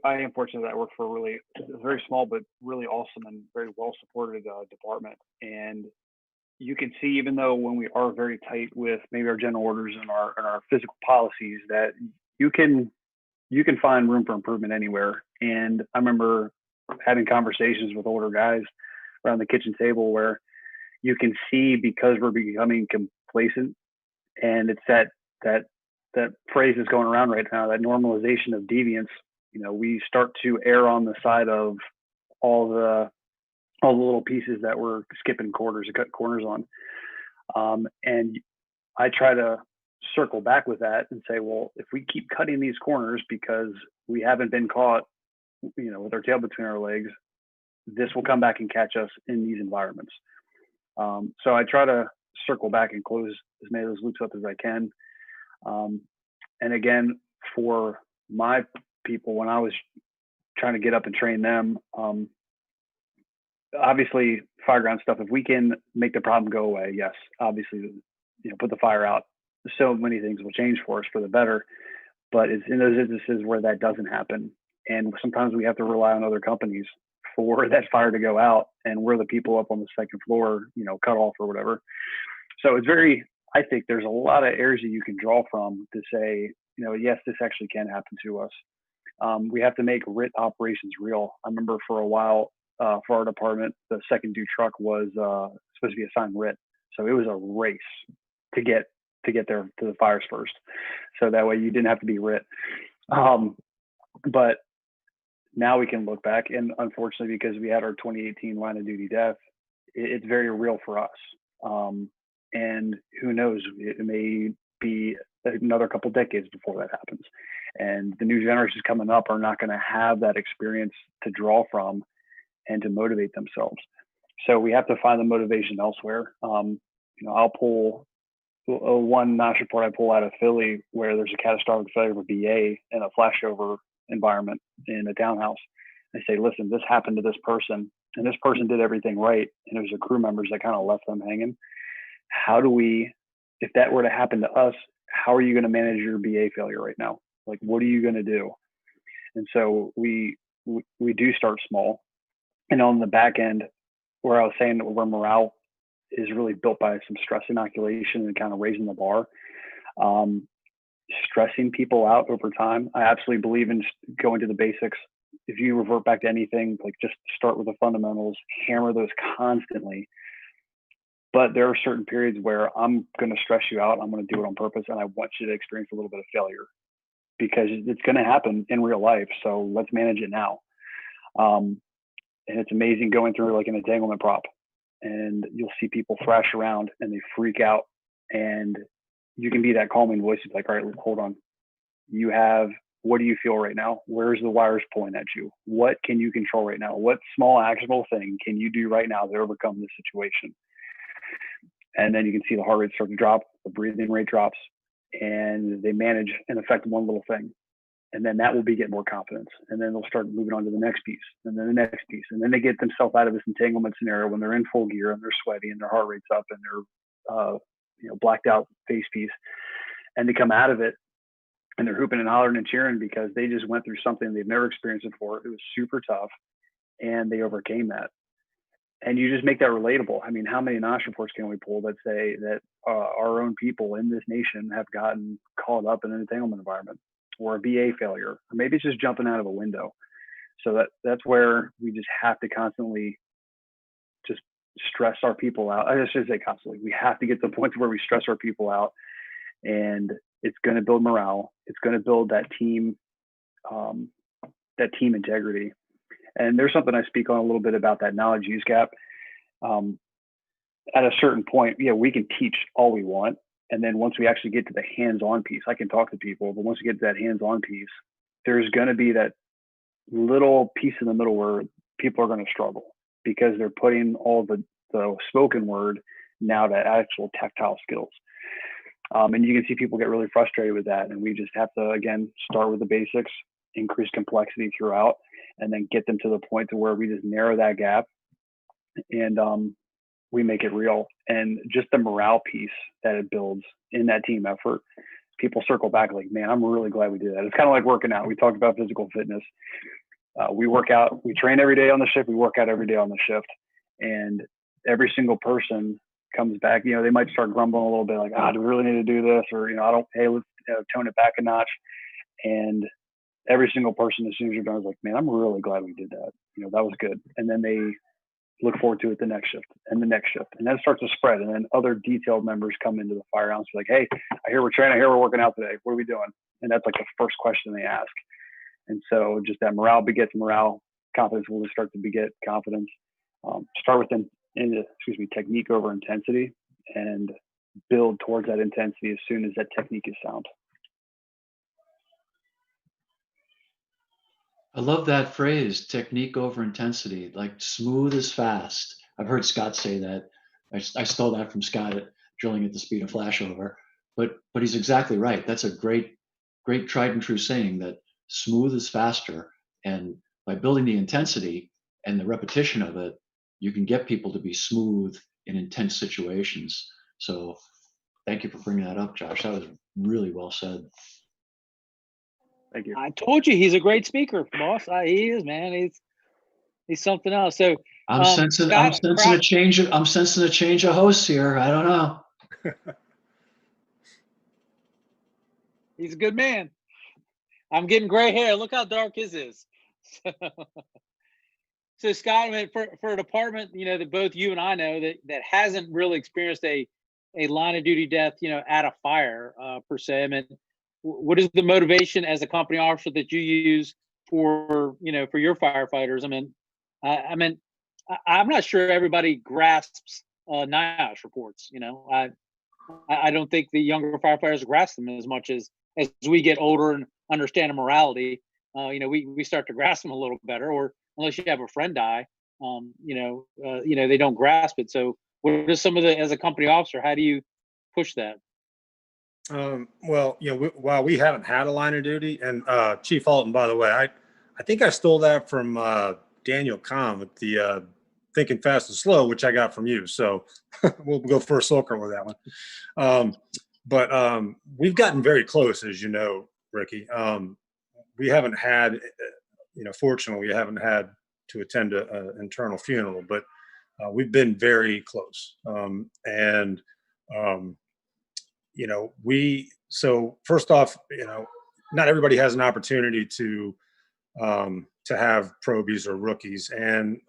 am fortunate that I work for a very small, but really awesome and very well supported department. And you can see, even though when we are very tight with maybe our general orders and our physical policies, that you can find room for improvement anywhere. And I remember having conversations with older guys around the kitchen table where you can see, because we're becoming complacent, and it's that phrase is going around right now, that normalization of deviance. We start to err on the side of all the little pieces that we're skipping corners and cut corners on. And I try to circle back with that and say, well, if we keep cutting these corners because we haven't been caught, with our tail between our legs, this will come back and catch us in these environments. So I try to circle back and close as many of those loops up as I can. And again, for my people, when I was trying to get up and train them, obviously fireground stuff, if we can make the problem go away, yes, obviously, put the fire out, so many things will change for us for the better. But it's in those instances where that doesn't happen, and sometimes we have to rely on other companies for that fire to go out, and we're the people up on the second floor, cut off or whatever. So I think there's a lot of areas that you can draw from to say, yes, this actually can happen to us. We have to make RIT operations real. I remember for a while, for our department, the second due truck was supposed to be assigned RIT. So it was a race to get there to the fires first. So that way you didn't have to be RIT. But now we can look back, and unfortunately, because we had our 2018 line of duty death, it's very real for us. And who knows, it may be another couple decades before that happens. And the new generations coming up are not going to have that experience to draw from and to motivate themselves. So we have to find the motivation elsewhere. I'll pull one notch report I pull out of Philly, where there's a catastrophic failure of a BA in a flashover environment in a townhouse. I say, listen, this happened to this person, and this person did everything right, and it was the crew members that kind of left them hanging. How do we, if that were to happen to us, how are you going to manage your BA failure right now? Like, what are you going to do? And so we do start small. And on the back end, where I was saying where morale is really built by some stress inoculation and kind of raising the bar, stressing people out over time. I absolutely believe in going to the basics. If you revert back to anything, like, just start with the fundamentals, hammer those constantly. But there are certain periods where I'm going to stress you out. I'm going to do it on purpose, and I want you to experience a little bit of failure, because it's going to happen in real life. So let's manage it now. And it's amazing going through like an entanglement prop, and you'll see people thrash around and they freak out, and you can be that calming voice. It's like, all right, hold on. What do you feel right now? Where's the wires pulling at you? What can you control right now? What small actionable thing can you do right now to overcome this situation? And then you can see the heart rate start to drop, the breathing rate drops, and they manage and affect one little thing. And then that will get more confidence. And then they'll start moving on to the next piece, and then the next piece. And then they get themselves out of this entanglement scenario when they're in full gear and they're sweaty and their heart rate's up and they're blacked out face piece. And they come out of it and they're hooping and hollering and cheering because they just went through something they've never experienced before. It was super tough, and they overcame that. and you just make that relatable. I mean, how many NOSH reports can we pull that say that our own people in this nation have gotten caught up in an entanglement environment or a VA failure, or maybe it's just jumping out of a window. So that's where we just have to constantly just stress our people out. I should say constantly. We have to get to the point where we stress our people out, and it's going to build morale. It's going to build that team integrity. And there's something I speak on a little bit about that knowledge use gap. At a certain point, yeah, we can teach all we want. And then once we actually get to the hands-on piece, I can talk to people, but once we get to that hands-on piece, there's going to be that little piece in the middle where people are going to struggle because they're putting all the spoken word now to actual tactile skills. And you can see people get really frustrated with that. And we just have to, again, start with the basics, increase complexity throughout, and then get them to the point to where we just narrow that gap and we make it real. And just the morale piece that it builds in that team effort, people circle back like, man, I'm really glad we did that. It's kind of like working out. We talked about physical fitness. We work out, we train every day on the shift, we work out every day on the shift. And every single person comes back, you know, they might start grumbling a little bit like, do we really need to do this? Or, you know, hey, let's tone it back a notch. And every single person, as soon as you're done, is like, man, I'm really glad we did that. You know, that was good. And then they look forward to it the next shift and the next shift. And then it starts to spread. And then other detailed members come into the firehouse like, hey, I hear we're training. I hear we're working out today. What are we doing? And that's like the first question they ask. And so just that morale begets morale. Confidence will just start to beget confidence. Start with technique over intensity and build towards that intensity as soon as that technique is sound. I love that phrase, technique over intensity, like smooth is fast. I've heard Scott say that. I stole that from Scott at drilling at the speed of flashover, but he's exactly right. That's a great tried and true saying that smooth is faster. And by building the intensity and the repetition of it, you can get people to be smooth in intense situations. So thank you for bringing that up, Josh. That was really well said. Thank you. I told you he's a great speaker, boss. He is, man. He's something else. So I'm sensing a change of hosts here. I don't know. He's a good man. I'm getting gray hair. Look how dark his is. So Scott, I mean, for a department, you know, that both you and I know that hasn't really experienced a line of duty death, you know, at a fire per se. I mean, what is the motivation as a company officer that you use for your firefighters? I mean, I'm not sure everybody grasps NIOSH reports. You know, I don't think the younger firefighters grasp them as much as we get older and understand the morality. You know, we start to grasp them a little better, or unless you have a friend die, they don't grasp it. So what are some of as a company officer, how do you push that? Well, you know, while we haven't had a line of duty, and Chief Alton, by the way, I think I stole that from Daniel Kahn with the Thinking Fast and Slow, which I got from you. So we'll go first circle with that one. But we've gotten very close, as you know, Ricky. We haven't had, fortunately, we haven't had to attend an internal funeral, but we've been very close. So first off, not everybody has an opportunity to have probies or rookies. And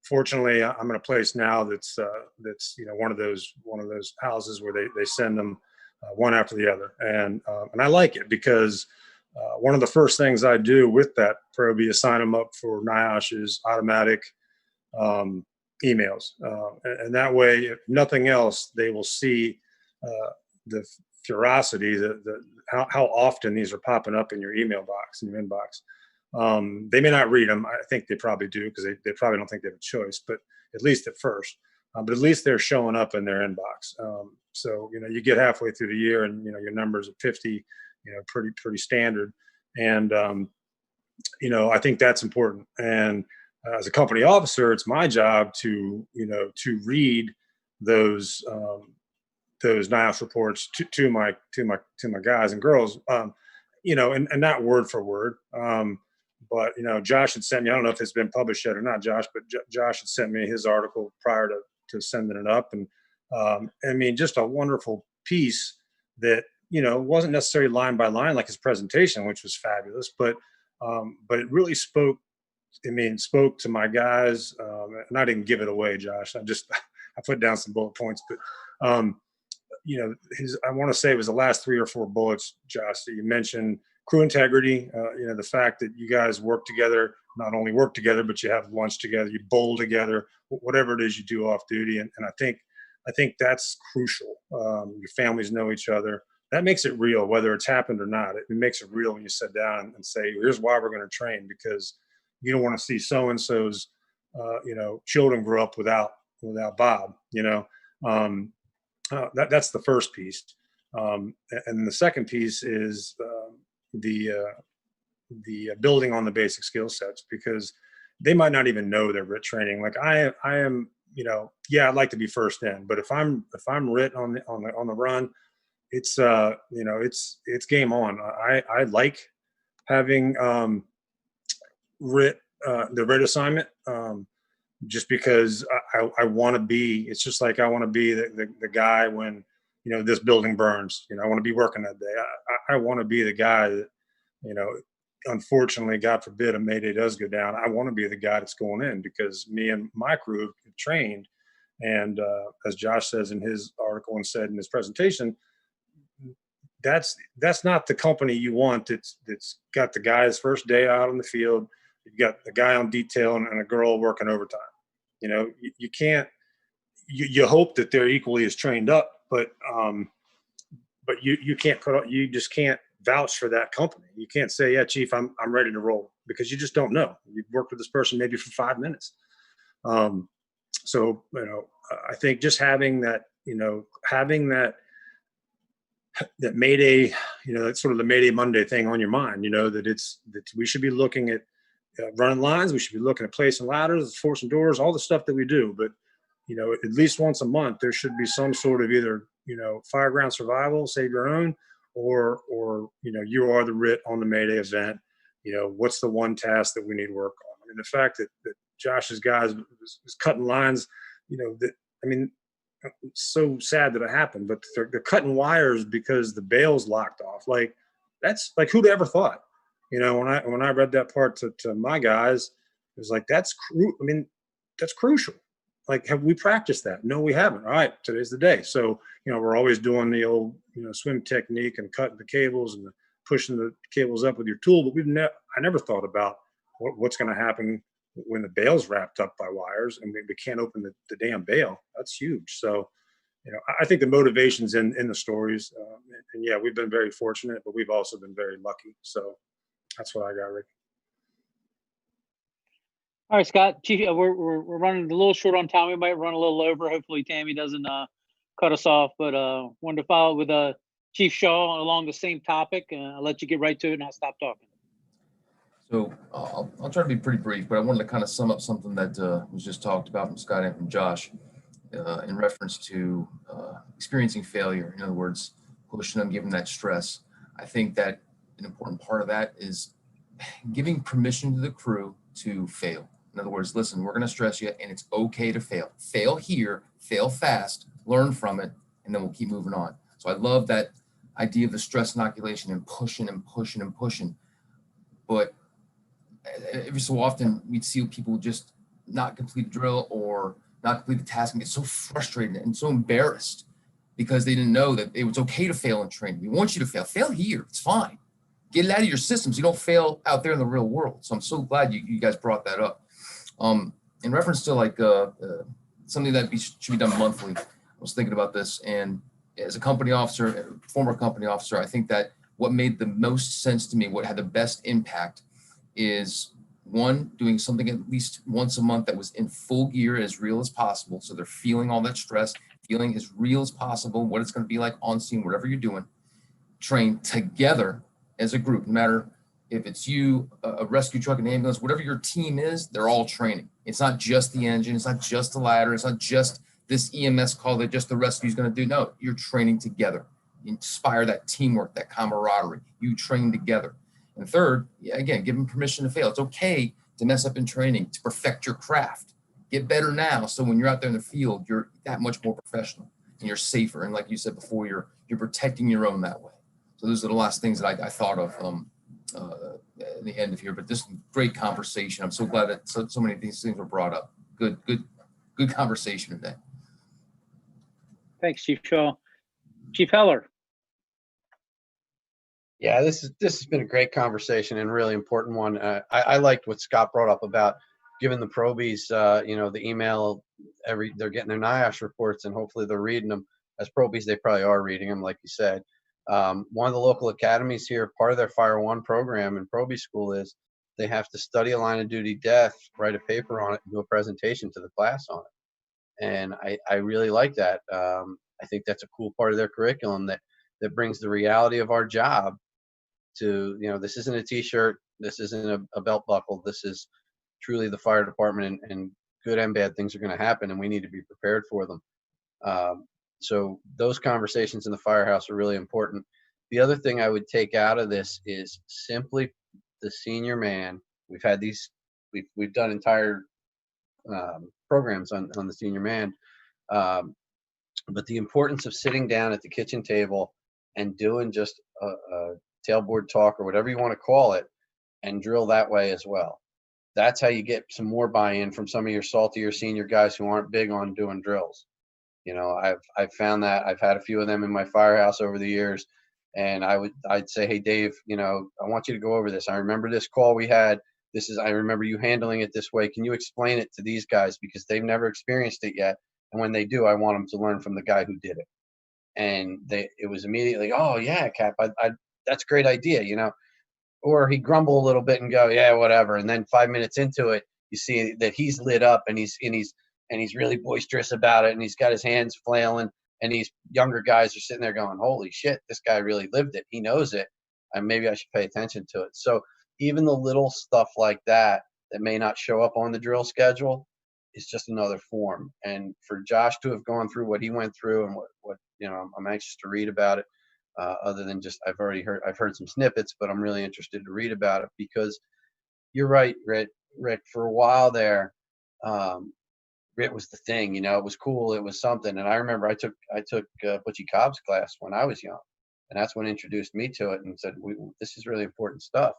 fortunately, I'm in a place now that's one of those houses where they send them one after the other. And I like it because one of the first things I do with that probie is sign them up for NIOSH's automatic emails. And that way, if nothing else, they will see the ferocity, how often these are popping up in your email box, in your inbox. They may not read them. I think they probably do because they probably don't think they have a choice, but at least at first. But at least they're showing up in their inbox. So, you get halfway through the year and, your numbers are 50, pretty standard. And, I think that's important. And as a company officer, it's my job to read those NIOSH reports to my guys and girls, and not word for word. But, Josh had sent me, I don't know if it's been published yet or not, Josh, but Josh had sent me his article prior to sending it up. And I mean, just a wonderful piece that, wasn't necessarily line by line like his presentation, which was fabulous, but it really spoke to my guys. And I didn't give it away, Josh. I put down some bullet points, but, I want to say it was the last 3 or 4 bullets, Josh, that you mentioned. Crew integrity, the fact that you guys work together, not only work together, but you have lunch together, you bowl together, whatever it is you do off duty. And I think that's crucial. Your families know each other. That makes it real, whether it's happened or not. It makes it real when you sit down and say, here's why we're going to train, because you don't want to see so-and-so's, children grow up without Bob, that's the first piece. And the second piece is the building on the basic skill sets, because they might not even know they're RIT training. Like I am, I'd like to be first in, but if I'm RIT on the run, it's it's game on. I like having RIT the RIT assignment, just because I want to be. It's just like I want to be the guy when this building burns. I want to be working that day. I want to be the guy that unfortunately, God forbid, a Mayday does go down. I want to be the guy that's going in, because me and my crew have trained. And as Josh says in his article and said in his presentation, that's not the company you want. That's got the guy's first day out on the field. You've got the guy on detail and a girl working overtime. You can't. You hope that they're equally as trained up, but you can't you just can't vouch for that company. You can't say, yeah, Chief, I'm ready to roll, because you just don't know. You've worked with this person maybe for 5 minutes. So, I think just having that Mayday, that's sort of the Mayday Monday thing on your mind, that we should be looking at running lines. We should be looking at placing ladders, forcing doors, all the stuff that we do. But, at least once a month, there should be some sort of either, fireground survival, save your own, or you are the RIT on the Mayday event. What's the one task that we need to work on? I mean, the fact that Josh's guys was cutting lines, it's so sad that it happened, but they're cutting wires because the bale's locked off. Like, that's like, who'd ever thought? When I read that part to my guys, it was like, that's crucial. Like, have we practiced that? No, we haven't. All right, today's the day. So, we're always doing the old, swim technique and cutting the cables and pushing the cables up with your tool. But I never thought about what's going to happen when the bale's wrapped up by wires and we can't open the damn bale. That's huge. So, I think the motivation's in the stories. And yeah, we've been very fortunate, but we've also been very lucky. So that's what I got, Rick. All right, Scott. Chief, we're running a little short on time. We might run a little over. Hopefully, Tammy doesn't cut us off. But wanted to follow with Chief Shaw along the same topic. I'll let you get right to it, and I'll stop talking. So I'll try to be pretty brief, but I wanted to kind of sum up something that was just talked about from Scott and from Josh in reference to experiencing failure. In other words, pushing them, giving that stress. I think that an important part of that is giving permission to the crew to fail. In other words, listen, we're going to stress you, and it's okay to fail. Fail here, fail fast, learn from it, and then we'll keep moving on. So I love that idea of the stress inoculation and pushing and pushing and pushing. But every so often, we'd see people just not complete a drill or not complete the task and get so frustrated and so embarrassed because they didn't know that it was okay to fail in training. We want you to fail. Fail here. It's fine. Get it out of your system so you don't fail out there in the real world. So I'm so glad you guys brought that up. In reference to like something that should be done monthly, I was thinking about this, and as a company officer, former company officer, I think that what made the most sense to me, what had the best impact, is one, doing something at least once a month that was in full gear, as real as possible. So they're feeling all that stress, feeling as real as possible, what it's going to be like on scene, whatever you're doing. Train together as a group, no matter if it's you, a rescue truck, an ambulance, whatever your team is, they're all training. It's not just the engine. It's not just the ladder. It's not just this EMS call that just the rescue is going to do. No, you're training together. You inspire that teamwork, that camaraderie. You train together. And third, yeah, again, give them permission to fail. It's okay to mess up in training, to perfect your craft. Get better now, so when you're out there in the field, you're that much more professional and you're safer. And like you said before, you're protecting your own that way. So those are the last things that I thought of at the end of here. But this great conversation. I'm so glad that so many of these things were brought up. Good conversation today. Thanks, Chief Shaw. Chief Heller. Yeah, this has been a great conversation and really important one. I liked what Scott brought up about giving the probies, the email they're getting their NIOSH reports and hopefully they're reading them. As probies, they probably are reading them, like you said. One of the local academies here, part of their Fire One program in probie school is they have to study a line of duty death, write a paper on it, and do a presentation to the class on it. And I really like that. I think that's a cool part of their curriculum that brings the reality of our job to, this isn't a t-shirt, this isn't a belt buckle, this is truly the fire department, and good and bad things are going to happen and we need to be prepared for them. So those conversations in the firehouse are really important. The other thing I would take out of this is simply the senior man. We've had we've done entire programs on the senior man, but the importance of sitting down at the kitchen table and doing just a tailboard talk or whatever you want to call it, and drill that way as well. That's how you get some more buy-in from some of your saltier senior guys who aren't big on doing drills. I've found that. I've had a few of them in my firehouse over the years, and I'd say, hey Dave, I want you to go over this. I remember this call we had. I remember you handling it this way. Can you explain it to these guys, because they've never experienced it yet, and when they do, I want them to learn from the guy who did it. And it was immediately, oh yeah, Cap, that's a great idea, or he'd grumble a little bit and go, yeah, whatever. And then 5 minutes into it, you see that he's lit up and he's really boisterous about it. And he's got his hands flailing, and these younger guys are sitting there going, holy shit, this guy really lived it. He knows it. And maybe I should pay attention to it. So even the little stuff like that may not show up on the drill schedule is just another form. And for Josh to have gone through what he went through and what I'm anxious to read about it. Other than just I've heard some snippets, but I'm really interested to read about it, because you're right, Rick. For a while there, Grit was the thing. It was cool. It was something. And I remember I took Butchie Cobb's class when I was young, and that's what introduced me to it and said, this is really important stuff.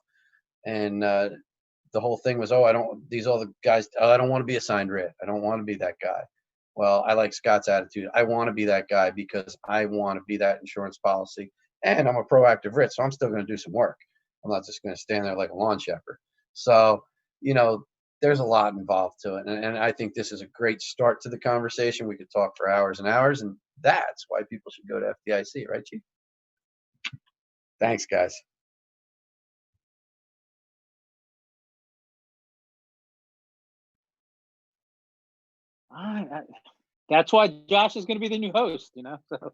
And the whole thing was, all the guys, I don't want to be assigned Grit. I don't want to be that guy. Well, I like Scott's attitude. I want to be that guy because I want to be that insurance policy. And I'm a proactive RIT, so I'm still going to do some work. I'm not just going to stand there like a lawn shepherd. So, there's a lot involved to it. And I think this is a great start to the conversation. We could talk for hours and hours, and that's why people should go to FDIC, right, Chief? Thanks, guys. That's why Josh is going to be the new host, So,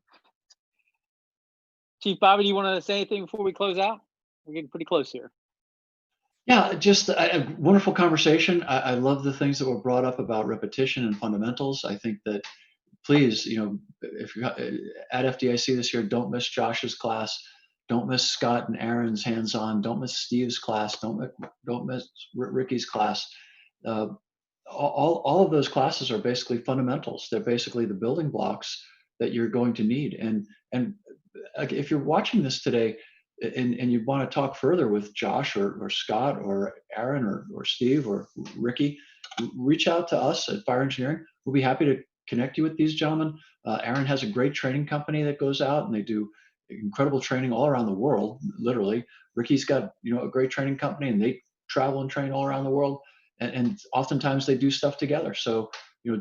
Chief Bobby, do you want to say anything before we close out? We're getting pretty close here. Yeah, just a wonderful conversation. I love the things that were brought up about repetition and fundamentals. I think that please, if you're at FDIC this year, don't miss Josh's class. Don't miss Scott and Aaron's hands-on. Don't miss Steve's class. Don't miss Ricky's class. All of those classes are basically fundamentals. They're basically the building blocks that you're going to need. And if you're watching this today and you want to talk further with Josh or Scott or Aaron or Steve or Ricky, reach out to us at Fire Engineering. We'll be happy to connect you with these gentlemen. Aaron has a great training company that goes out and they do incredible training all around the world, literally. Ricky's got a great training company and they travel and train all around the world. And oftentimes they do stuff together. So,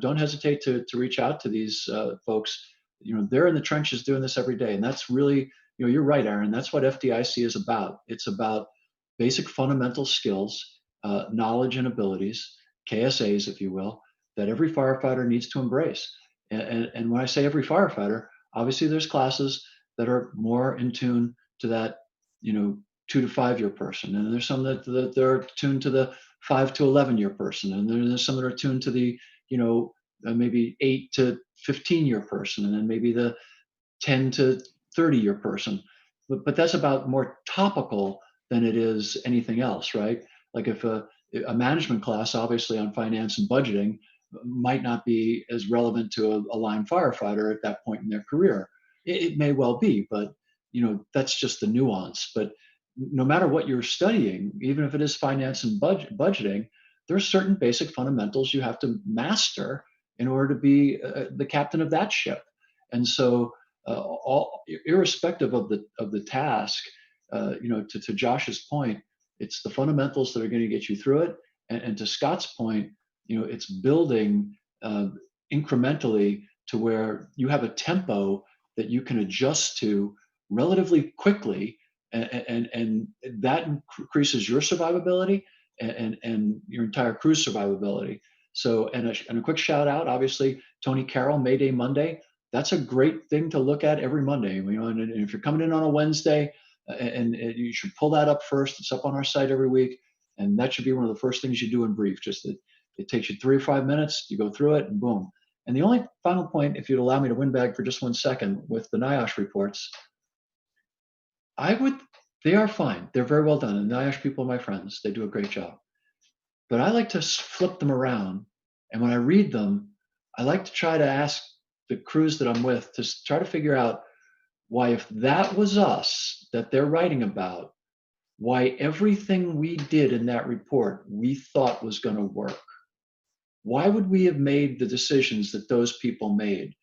don't hesitate to reach out to these folks. They're in the trenches doing this every day. And that's really, you're right, Aaron. That's what FDIC is about. It's about basic fundamental skills, knowledge and abilities, KSAs, if you will, that every firefighter needs to embrace. And when I say every firefighter, obviously there's classes that are more in tune to that, 2 to 5 year person. And there's some that they're tuned to the 5 to 11 year person. And then there's some that are tuned to the, maybe 8 to 15 year person. And then maybe the 10 to 30 year person. But that's about more topical than it is anything else, right? Like if a management class, obviously on finance and budgeting, might not be as relevant to a line firefighter at that point in their career. It may well be, but that's just the nuance. But no matter what you're studying, even if it is finance and budgeting, there's certain basic fundamentals you have to master in order to be the captain of that ship. And so, irrespective of the task, to Josh's point, it's the fundamentals that are going to get you through it. And to Scott's point, it's building incrementally to where you have a tempo that you can adjust to relatively quickly, and that increases your survivability and your entire crew's survivability. So, and a quick shout out, obviously, Tony Carroll, Mayday Monday. That's a great thing to look at every Monday. And if you're coming in on a Wednesday, and you should pull that up first. It's up on our site every week, and that should be one of the first things you do in brief. Just that it takes you 3 or 5 minutes. You go through it, and boom. And the only final point, if you'd allow me to windbag for just 1 second, with the NIOSH reports, they are fine. They're very well done. And NIOSH people are my friends. They do a great job. But I like to flip them around. And when I read them, I like to try to ask the crews that I'm with to try to figure out why, if that was us that they're writing about, why everything we did in that report we thought was going to work. Why would we have made the decisions that those people made?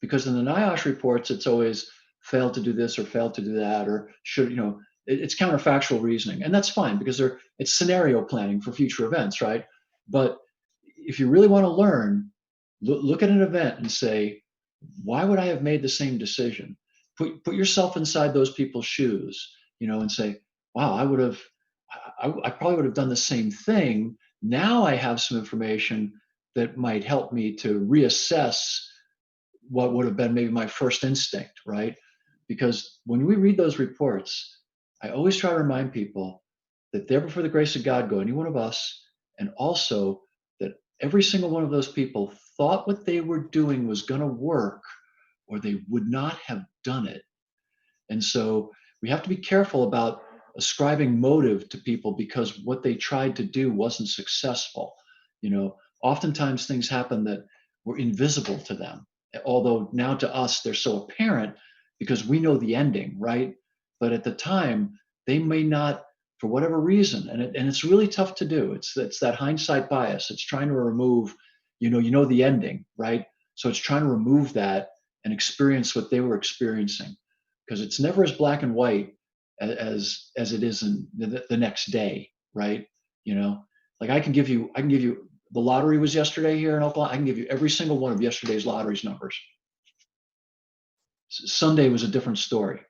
Because in the NIOSH reports, it's always failed to do this or failed to do that, or should, it's counterfactual reasoning. And that's fine, because it's scenario planning for future events, right? But if you really want to learn, look at an event and say, why would I have made the same decision? Put yourself inside those people's shoes, and say, wow, I probably would have done the same thing. Now I have some information that might help me to reassess what would have been maybe my first instinct, right? Because when we read those reports, I always try to remind people that there before the grace of God go any one of us, and also that every single one of those people thought what they were doing was going to work, or they would not have done it. And so we have to be careful about ascribing motive to people because what they tried to do wasn't successful. Oftentimes things happen that were invisible to them, although now to us they're so apparent because we know the ending, right? But at the time they may not, for whatever reason, and it's really tough to do. It's that hindsight bias. It's trying to remove, the ending, right? So it's trying to remove that and experience what they were experiencing, because it's never as black and white as it is in the next day, right? Like I can give you the lottery was yesterday here in Oklahoma. I can give you every single one of yesterday's lottery's numbers. Sunday was a different story.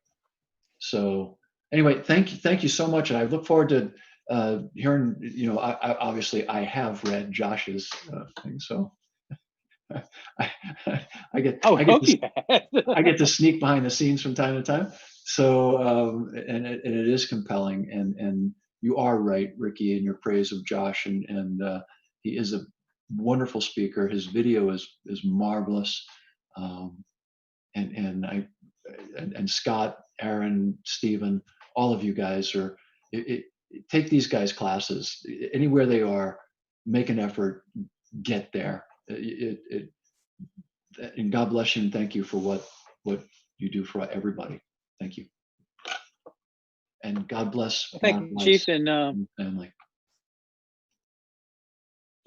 So anyway, thank you so much, and I look forward to hearing. I obviously I have read Josh's thing, so I get to sneak behind the scenes from time to time. So and it is compelling, and you are right, Ricky, in your praise of Josh, and he is a wonderful speaker. His video is marvelous, and Scott, Aaron, Stephen, all of you guys take these guys' classes anywhere they are. Make an effort, get there. And God bless you, and thank you for what you do for everybody. Thank you, and God bless. Thank you, Chief, and family.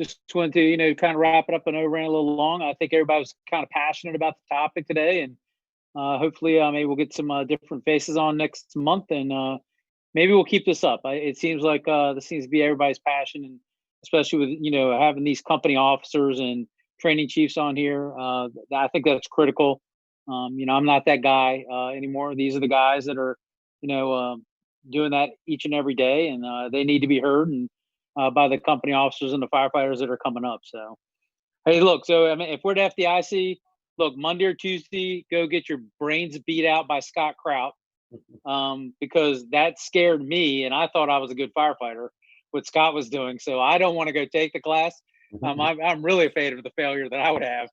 Just wanted to kind of wrap it up. I know we ran a little long. I think everybody's kind of passionate about the topic today, and hopefully maybe we'll get some different faces on next month, and maybe we'll keep this up. It seems like this seems to be everybody's passion, and especially with having these company officers and training chiefs on here. I think that's critical. I'm not that guy anymore. These are the guys that are doing that each and every day, and they need to be heard and by the company officers and the firefighters that are coming up. So hey, look, so I mean, if we're at FDIC, look, Monday or Tuesday, go get your brains beat out by Scott Kraut, because that scared me, and I thought I was a good firefighter, what Scott was doing. So I don't want to go take the class. I'm really afraid of the failure that I would have.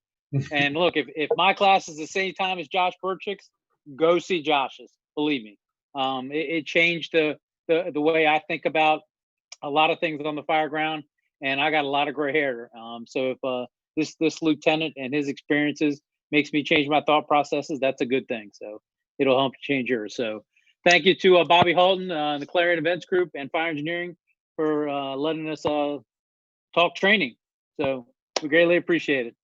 And look, if my class is the same time as Josh Burchick's, go see Josh's. Believe me, it changed the the way I think about a lot of things on the fire ground, and I got a lot of gray hair. So if this lieutenant and his experiences makes me change my thought processes, that's a good thing. So it'll help you change yours. So thank you to Bobby Halton, the Clarion Events Group, and Fire Engineering for letting us talk training. So we greatly appreciate it.